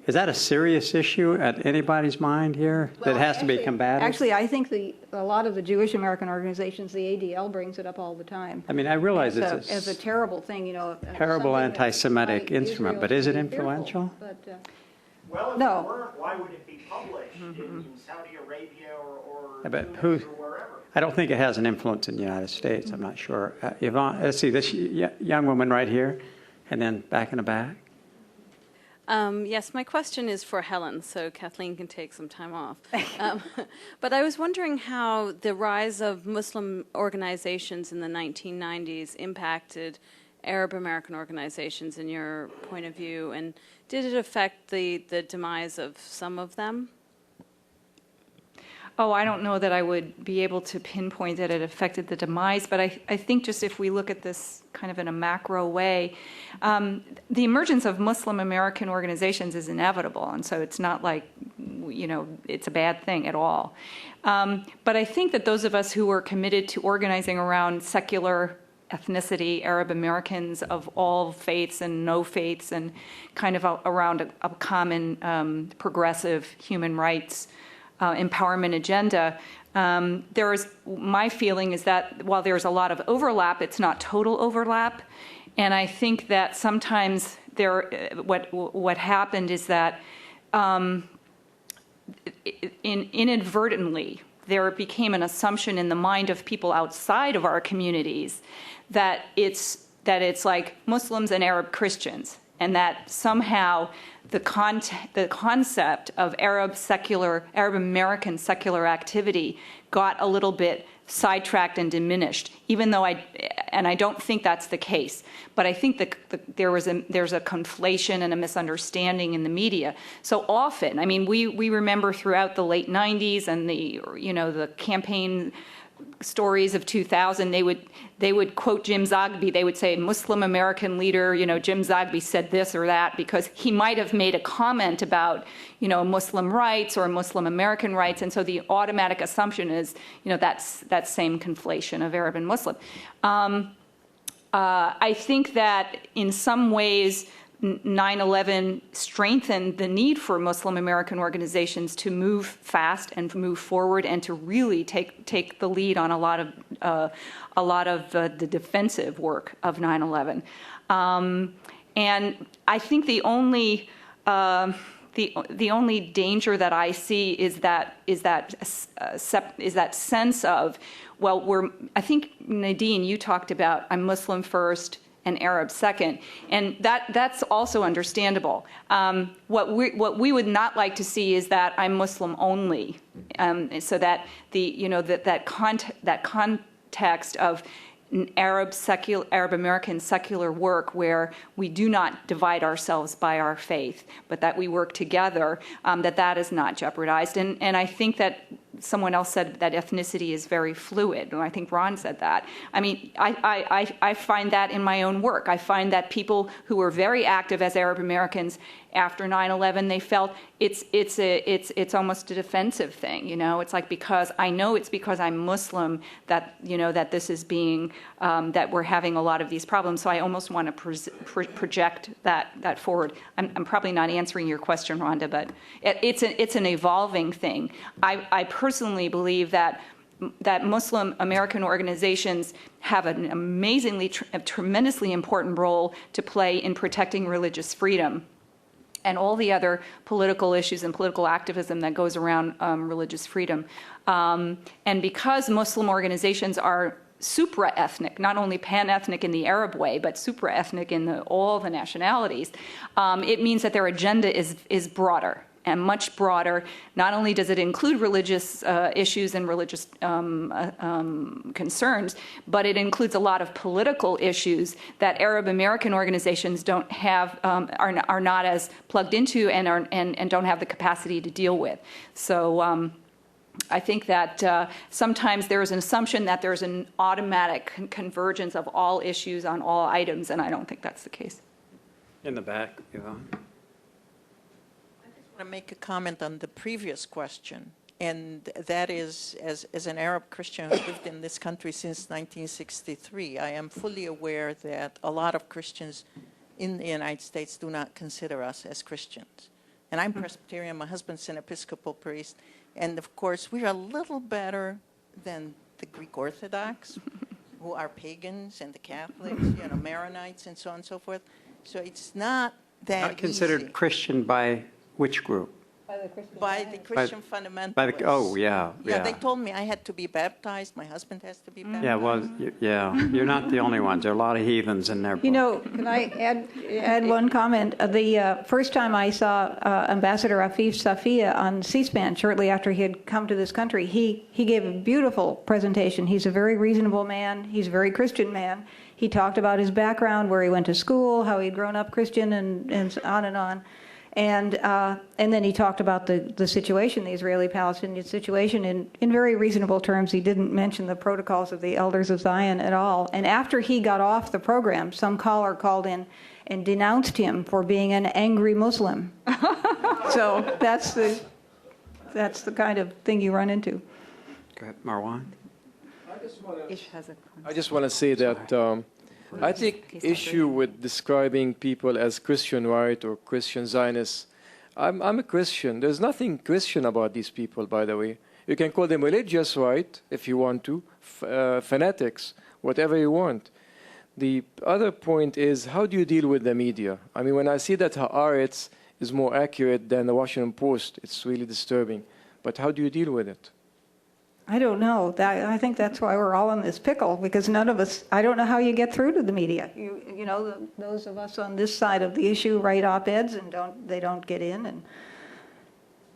Is that a serious issue at anybody's mind here that has to be combated? Actually, I think a lot of the Jewish American organizations, the ADL, brings it up all the time. I realize as a terrible thing, terrible anti-Semitic instrument, Israel but is it should be fearful, influential? Well, if No. it weren't, why would it be published in Saudi Arabia or But Tunis or wherever? I don't think it has an influence in the United States. I'm not sure. Yvonne, let's see, this young woman right here, and then back in the back. Yes, my question is for Helen, so Kathleen can take some time off. But I was wondering how the rise of Muslim organizations in the 1990s impacted Arab American organizations in your point of view, and did it affect the demise of some of them? Oh, I don't know that I would be able to pinpoint that it affected the demise, but I think just if we look at this kind of in a macro way, the emergence of Muslim American organizations is inevitable, and so it's not like, it's a bad thing at all. But I think that those of us who are committed to organizing around secular ethnicity, Arab Americans of all faiths and no faiths, and kind of around a common progressive human rights empowerment agenda, my feeling is that while there's a lot of overlap, it's not total overlap. And I think that sometimes what happened is that inadvertently, there became an assumption in the mind of people outside of our communities that it's like Muslims and Arab Christians, and that somehow the concept of Arab American secular activity got a little bit sidetracked and diminished, even though I don't think that's the case. But I think there's a conflation and a misunderstanding in the media. So often, I mean, we remember throughout the late 90s and the campaign stories of 2000, they would quote Jim Zogby. They would say, Muslim American leader, Jim Zogby said this or that because he might have made a comment about, Muslim rights or Muslim American rights. And so the automatic assumption is, that's that same conflation of Arab and Muslim. I think that in some ways, 9/11 strengthened the need for Muslim American organizations to move fast and move forward and to really take the lead on a lot of the defensive work of 9/11. And I think the only danger that I see is that sense of, well, I think Nadine, you talked about I'm Muslim first and Arab second, and that's also understandable. What we would not like to see is that I'm Muslim only, so that that context of Arab American secular work where we do not divide ourselves by our faith, but that we work together, that is not jeopardized. And I think that someone else said that ethnicity is very fluid, and I think Ron said that. I mean, I find that in my own work. I find that people who were very active as Arab Americans after 9/11, they felt it's almost a defensive thing. It's like because I'm Muslim that that this is being that we're having a lot of these problems. So I almost want to project that forward. I'm probably not answering your question, Rhonda, but it's an evolving thing. I personally believe that Muslim American organizations have an amazingly, tremendously important role to play in protecting religious freedom and all the other political issues and political activism that goes around religious freedom. And because Muslim organizations are supra-ethnic, not only pan-ethnic in the Arab way, but supra-ethnic in all the nationalities, it means that their agenda is broader and much broader. Not only does it include religious issues and religious concerns, but it includes a lot of political issues that Arab American organizations don't have, are not as plugged into and don't have the capacity to deal with. So I think that sometimes there is an assumption that there's an automatic convergence of all issues on all items, and I don't think that's the case. In the back, Yvonne. I want to make a comment on the previous question, and that is, as an Arab Christian who lived in this country since 1963, I am fully aware that a lot of Christians in the United States do not consider us as Christians. And I'm Presbyterian, my husband's an Episcopal priest, and of course we're a little better than the Greek Orthodox, who are pagans, and the Catholics, Maronites, and so on and so forth. So it's not that Not considered easy. Christian by which group? By the Christian fundamentalists. Yeah. They told me I had to be baptized. My husband has to be baptized. Yeah, well, you're not the only ones. There are a lot of heathens in there. Can I add one comment? The first time I saw Ambassador Afif Safia on C-SPAN, shortly after he had come to this country, he gave a beautiful presentation. He's a very reasonable man. He's a very Christian man. He talked about his background, where he went to school, how he'd grown up Christian, and on and on. And then he talked about the situation, the Israeli-Palestinian situation, in very reasonable terms. He didn't mention the protocols of the Elders of Zion at all. And after he got off the program, some caller called in and denounced him for being an angry Muslim. So that's the kind of thing you run into. Go ahead, Marwan. I just want to say that I take issue with describing people as Christian right or Christian Zionists. I'm a Christian. There's nothing Christian about these people, by the way. You can call them religious right if you want to, fanatics, whatever you want. The other point is, how do you deal with the media? I mean, when I see that Haaretz is more accurate than the Washington Post, it's really disturbing. But how do you deal with it? I don't know. I think that's why we're all in this pickle, because none of us, I don't know how you get through to the media. You know, those of us on this side of the issue write op-eds and they don't get in, and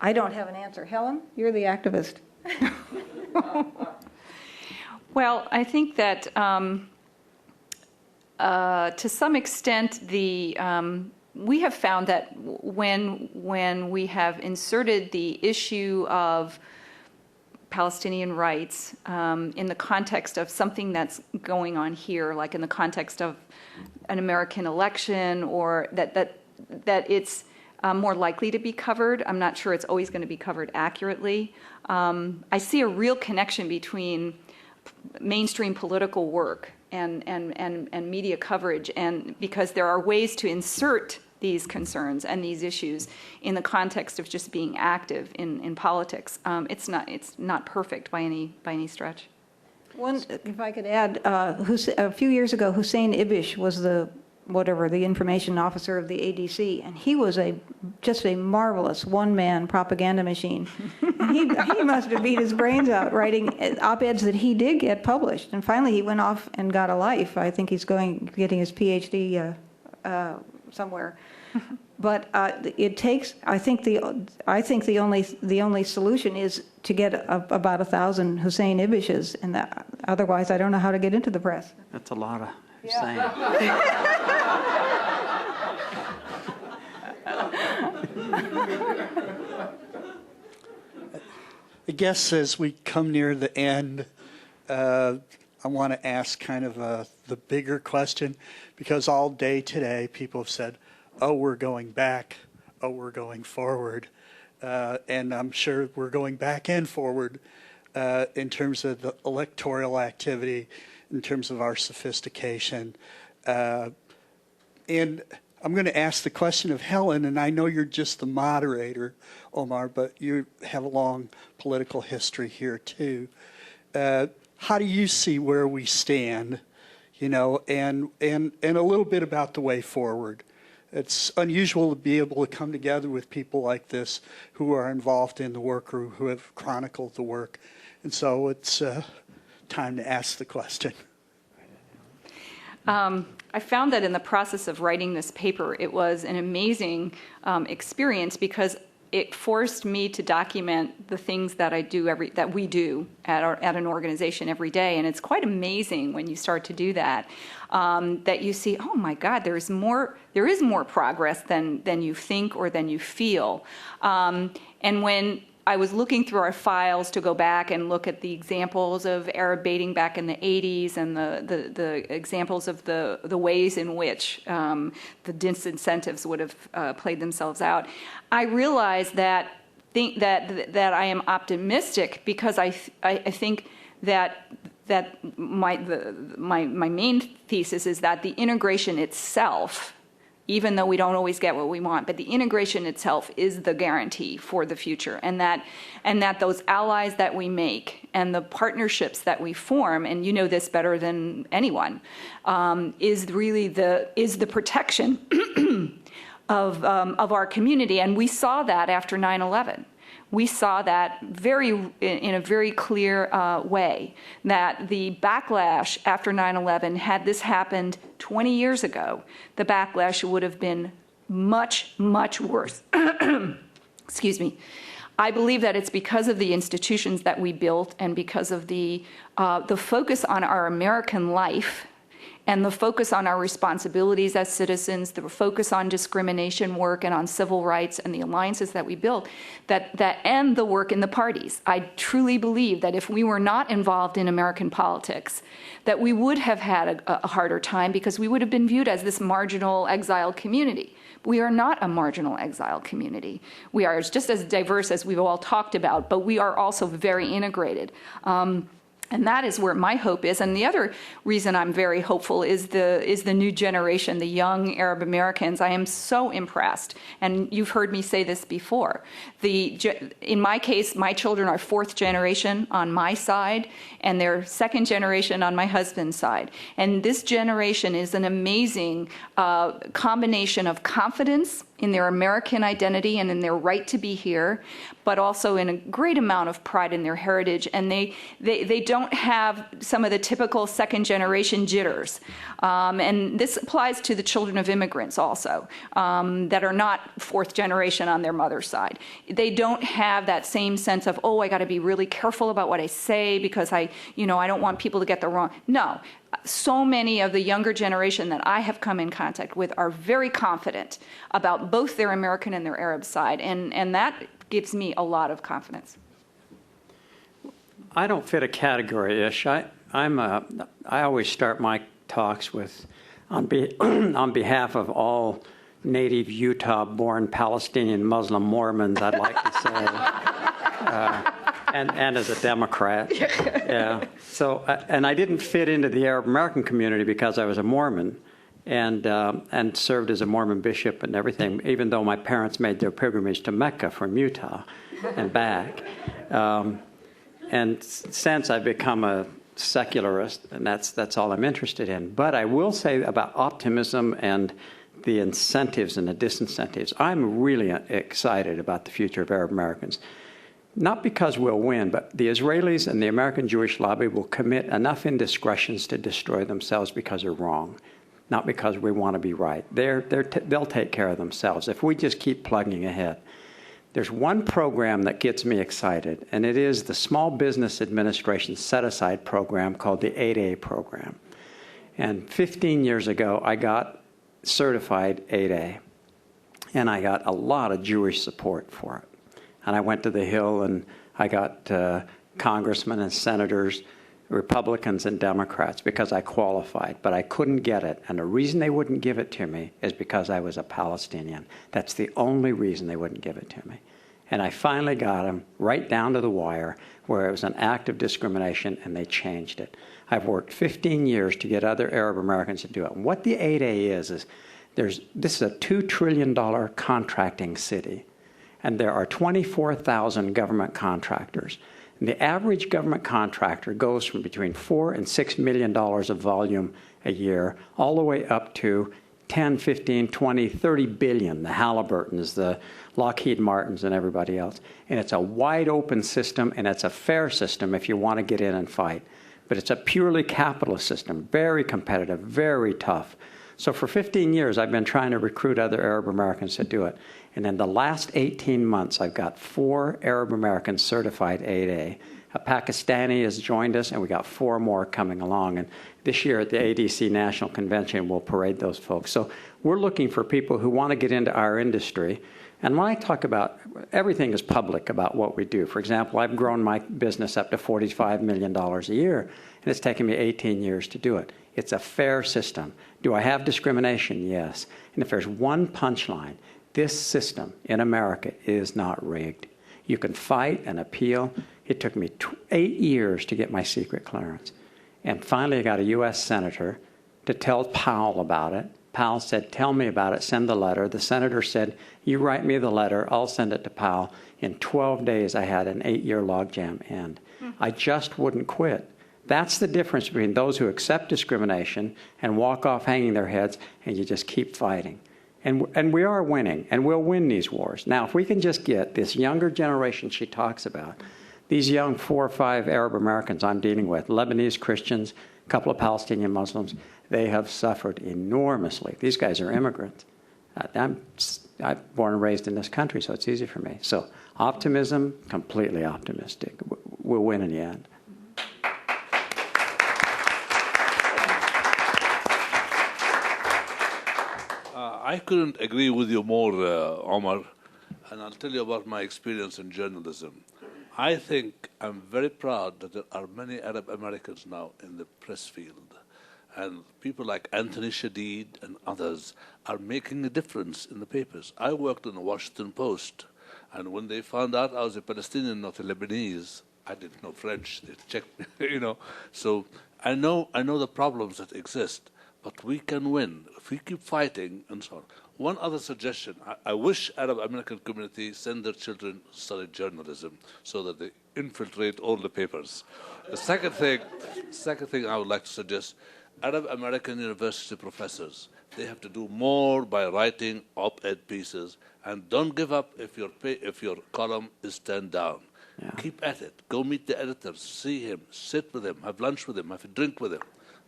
I don't have an answer. Helen, you're the activist. Well, I think that to some extent we have found that when we have inserted the issue of Palestinian rights in the context of something that's going on here, like in the context of an American election, or that it's more likely to be covered. I'm not sure it's always going to be covered accurately. I see a real connection between mainstream political work and media coverage, and because there are ways to insert these concerns and these issues in the context of just being active in politics. It's not perfect by any stretch. If I could add, a few years ago, Hussein Ibish was the information officer of the ADC, and he was just a marvelous one-man propaganda machine. he must have beat his brains out writing op-eds that he did get published, and finally he went off and got a life. I think he's getting his PhD somewhere. But it takes. I think the only solution is to get about 1,000 Hussein Ibishes, and otherwise I don't know how to get into the press. That's a lot of Hussein. I guess as we come near the end, I want to ask kind of the bigger question, because all day today people have said, oh, we're going back, oh, we're going forward. And I'm sure we're going back and forward in terms of the electoral activity, in terms of our sophistication. And I'm going to ask the question of Helen, and I know you're just the moderator, Omar, but you have a long political history here too. How do you see where we stand, and a little bit about the way forward? It's unusual to be able to come together with people like this who are involved in the work or who have chronicled the work. And so it's time to ask the question. I found that in the process of writing this paper, it was an amazing experience, because it forced me to document the things that we do at an organization every day, and it's quite amazing when you start to do that. That you see, oh my God, there is more progress than you think or than you feel. And when I was looking through our files to go back and look at the examples of Arab baiting back in the 80s and the examples of the ways in which the disincentives would have played themselves out, I realized that I am optimistic, because I think that my main thesis is that the integration itself, even though we don't always get what we want, but the integration itself is the guarantee for the future, and that those allies that we make and the partnerships that we form, and you know this better than anyone, is really the protection of our community. And we saw that after 9/11. We saw that in a very clear way, that the backlash after 9/11, had this happened 20 years ago, the backlash would have been much, much worse. Excuse me. I believe that it's because of the institutions that we built, and because of the focus on our American life and the focus on our responsibilities as citizens, the focus on discrimination work and on civil rights and the alliances that we built, that and the work in the parties. I truly believe that if we were not involved in American politics, that we would have had a harder time because we would have been viewed as this marginal exiled community. We are not a marginal exiled community. We are just as diverse as we've all talked about, but we are also very integrated. And that is where my hope is. And the other reason I'm very hopeful is the new generation, the young Arab Americans. I am so impressed. And you've heard me say this before. In my case, my children are fourth generation on my side, and they're second generation on my husband's side. And this generation is an amazing combination of confidence in their American identity and in their right to be here, but also in a great amount of pride in their heritage. And they don't have some of the typical second generation jitters. And this applies to the children of immigrants also, that are not fourth generation on their mother's side. They don't have that same sense of, oh, I got to be really careful about what I say because I don't want people to get the wrong. No. So many of the younger generation that I have come in contact with are very confident about both their American and their Arab side, and that gives me a lot of confidence. I don't fit a category, Ish. I always start my talks with, on behalf of all native Utah-born Palestinian Muslim Mormons, I'd like to say, and as a Democrat, yeah. So, and I didn't fit into the Arab American community because I was a Mormon, and served as a Mormon bishop and everything, even though my parents made their pilgrimage to Mecca from Utah and back. And since I've become a secularist, and that's all I'm interested in. But I will say about optimism and the incentives and the disincentives, I'm really excited about the future of Arab Americans. Not because we'll win, but the Israelis and the American Jewish lobby will commit enough indiscretions to destroy themselves because they're wrong, not because we want to be right. They'll take care of themselves if we just keep plugging ahead. There's one program that gets me excited, and it is the Small Business Administration set-aside program called the 8A program. And 15 years ago, I got certified 8A, and I got a lot of Jewish support for it. And I went to the Hill, and I got congressmen and senators, Republicans and Democrats, because I qualified. But I couldn't get it. And the reason they wouldn't give it to me is because I was a Palestinian. That's the only reason they wouldn't give it to me. And I finally got them right down to the wire where it was an act of discrimination, and they changed it. I've worked 15 years to get other Arab Americans to do it. And what the 8A is this is a $2 trillion contracting city. And there are 24,000 government contractors. And the average government contractor goes from between $4 and $6 million of volume a year, all the way up to 10, 15, 20, 30 billion, the Halliburtons, the Lockheed Martins, and everybody else. And it's a wide open system, and it's a fair system if you want to get in and fight. But it's a purely capitalist system, very competitive, very tough. So for 15 years, I've been trying to recruit other Arab Americans to do it. And in the last 18 months, I've got 4 Arab Americans certified 8A. A Pakistani has joined us, and we got 4 more coming along. And this year at the ADC National Convention, we'll parade those folks. So we're looking for people who want to get into our industry. And when I talk about, everything is public about what we do. For example, I've grown my business up to $45 million a year, and it's taken me 18 years to do it. It's a fair system. Do I have discrimination? Yes. And if there's one punchline, this system in America is not rigged. You can fight and appeal. It took me 8 years to get my secret clearance. And finally, I got a U.S. senator to tell Powell about it. Powell said, tell me about it, send the letter. The senator said, you write me the letter, I'll send it to Powell. In 12 days, I had an 8-year logjam end. I just wouldn't quit. That's the difference between those who accept discrimination and walk off hanging their heads, and you just keep fighting. And we are winning, and we'll win these wars. Now, if we can just get this younger generation she talks about, these young 4 or 5 Arab Americans I'm dealing with, Lebanese Christians, a couple of Palestinian Muslims, they have suffered enormously. These guys are immigrants. I'm born and raised in this country, so it's easy for me. So optimism, completely optimistic. We'll win in the end. I couldn't agree with you more, Omar, and I'll tell you about my experience in journalism. I think I'm very proud that there are many Arab Americans now in the press field, and people like Anthony Shadid and others are making a difference in the papers. I worked in the Washington Post, and when they found out I was a Palestinian, not a Lebanese, I didn't know French. They checked me, you know. So I know the problems that exist, but we can win if we keep fighting and so on. One other suggestion: I wish Arab American community send their children to study journalism so that they infiltrate all the papers. The second thing I would like to suggest: Arab American university professors, they have to do more by writing op-ed pieces, and don't give up if your column is turned down. Yeah. Keep at it. Go meet the editors, see him, sit with him, have lunch with him, have a drink with him.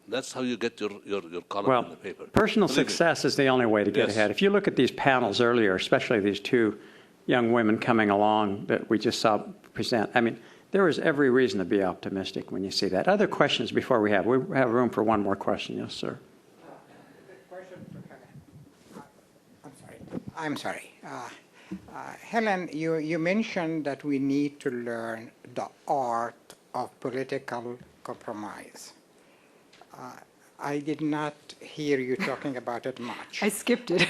That's how you get your column in the paper. Personal success is the only way to get ahead. If you look at these panels earlier, especially these two young women coming along that we just saw present, I mean, there is every reason to be optimistic when you see that. Other questions before we have room for one more question. Yes, sir. I'm sorry. Helen, you mentioned that we need to learn the art of political compromise. I did not hear you talking about it much. I skipped it.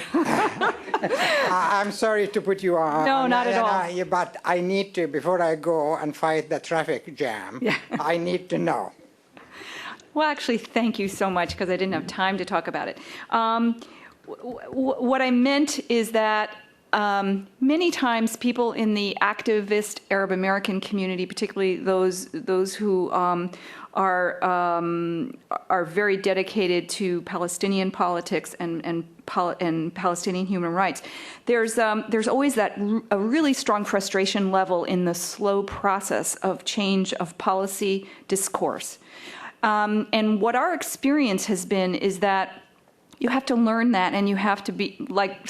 I'm sorry to put you on. No, not at all. But I need to, before I go and fight the traffic jam, I need to know. Well, actually, thank you so much, because I didn't have time to talk about it. What I meant is that many times people in the activist Arab American community, particularly those who are very dedicated to Palestinian politics and Palestinian human rights, there's always a really strong frustration level in the slow process of change of policy discourse. And what our experience has been is that you have to learn that, and you have to be, like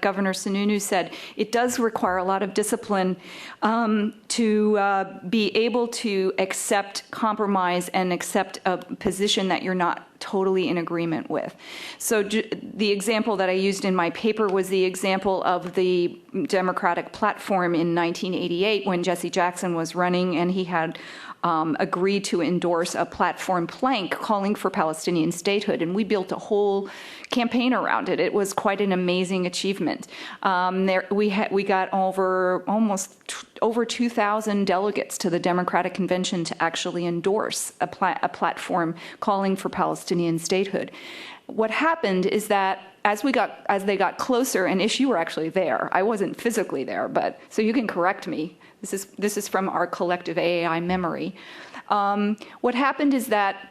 Governor Sununu said, it does require a lot of discipline to be able to accept compromise and accept a position that you're not totally in agreement with. So the example that I used in my paper was the example of the Democratic platform in 1988 when Jesse Jackson was running, and he had agreed to endorse a platform plank calling for Palestinian statehood, and we built a whole campaign around it. It was quite an amazing achievement. We got over 2,000 delegates to the Democratic Convention to actually endorse a platform calling for Palestinian statehood. What happened is that as they got closer, and Ish, you were actually there. I wasn't physically there, but so you can correct me. This is from our collective AAI memory. What happened is that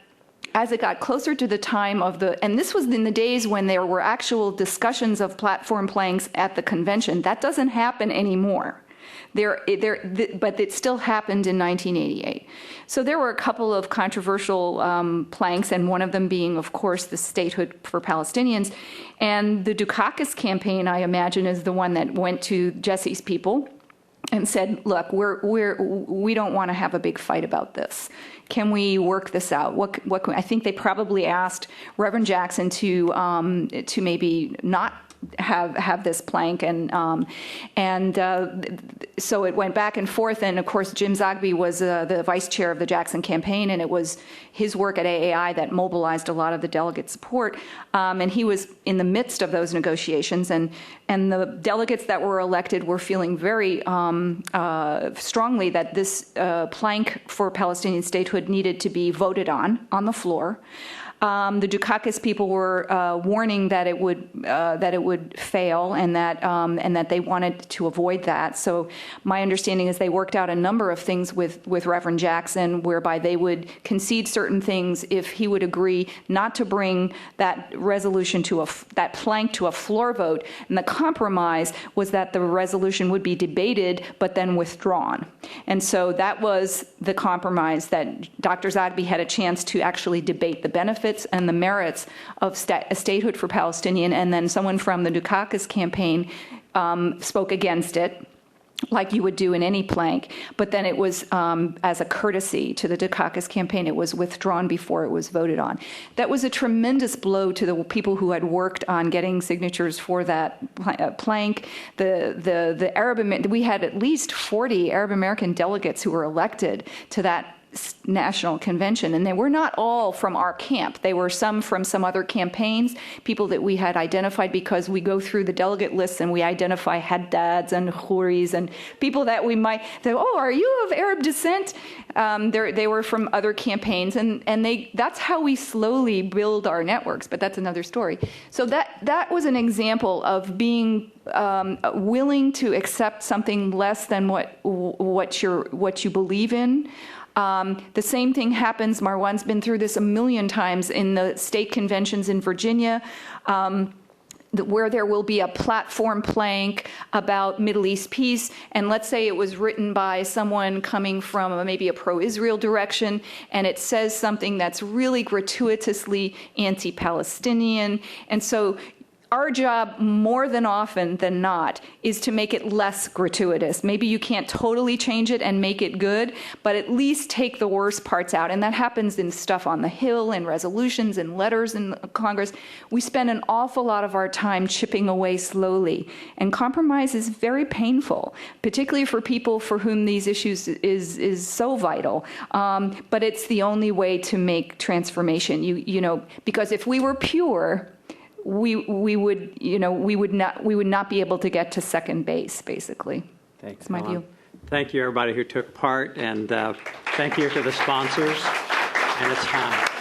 as it got closer to the time of and this was in the days when there were actual discussions of platform planks at the convention. That doesn't happen anymore. But it still happened in 1988. So there were a couple of controversial planks, and one of them being, of course, the statehood for Palestinians. And the Dukakis campaign, I imagine, is the one that went to Jesse's people and said, look, we don't want to have a big fight about this. Can we work this out? I think they probably asked Reverend Jackson to maybe not have this plank, so it went back and forth. And of course, Jim Zogby was the vice chair of the Jackson campaign, and it was his work at AAI that mobilized a lot of the delegate support. And he was in the midst of those negotiations, and the delegates that were elected were feeling very strongly that this plank for Palestinian statehood needed to be voted on the floor. The Dukakis people were warning that it would fail, and that they wanted to avoid that. So my understanding is they worked out a number of things with Reverend Jackson, whereby they would concede certain things if he would agree not to bring that resolution that plank to a floor vote. And the compromise was that the resolution would be debated but then withdrawn. And so that was the compromise, that Dr. Zogby had a chance to actually debate the benefits and the merits of a statehood for Palestinian, and then someone from the Dukakis campaign spoke against it. like you would do in any plank, but then it was, as a courtesy to the Dukakis campaign, it was withdrawn before it was voted on. That was a tremendous blow to the people who had worked on getting signatures for that plank. The we had at least 40 Arab American delegates who were elected to that national convention, and they were not all from our camp. They were some from some other campaigns, people that we had identified, because we go through the delegate lists and we identify Haddads and Khouris and people that we might say, oh, are you of Arab descent? They were from other campaigns, and that's how we slowly build our networks, but that's another story. So that was an example of being willing to accept something less than what you believe in. The same thing happens, Marwan's been through this a million times, in the state conventions in Virginia, where there will be a platform plank about Middle East peace, and let's say it was written by someone coming from maybe a pro-Israel direction, and it says something that's really gratuitously anti-Palestinian, and so our job, more than often than not, is to make it less gratuitous. Maybe you can't totally change it and make it good, but at least take the worst parts out. And that happens in stuff on the Hill, in resolutions, in letters in Congress. We spend an awful lot of our time chipping away slowly. And compromise is very painful, particularly for people for whom these issues is so vital. But it's the only way to make transformation. You know, because if we were pure, we would not be able to get to second base, basically. Thanks, That's my view. Thank you, everybody who took part, and thank you to the sponsors. And it's time.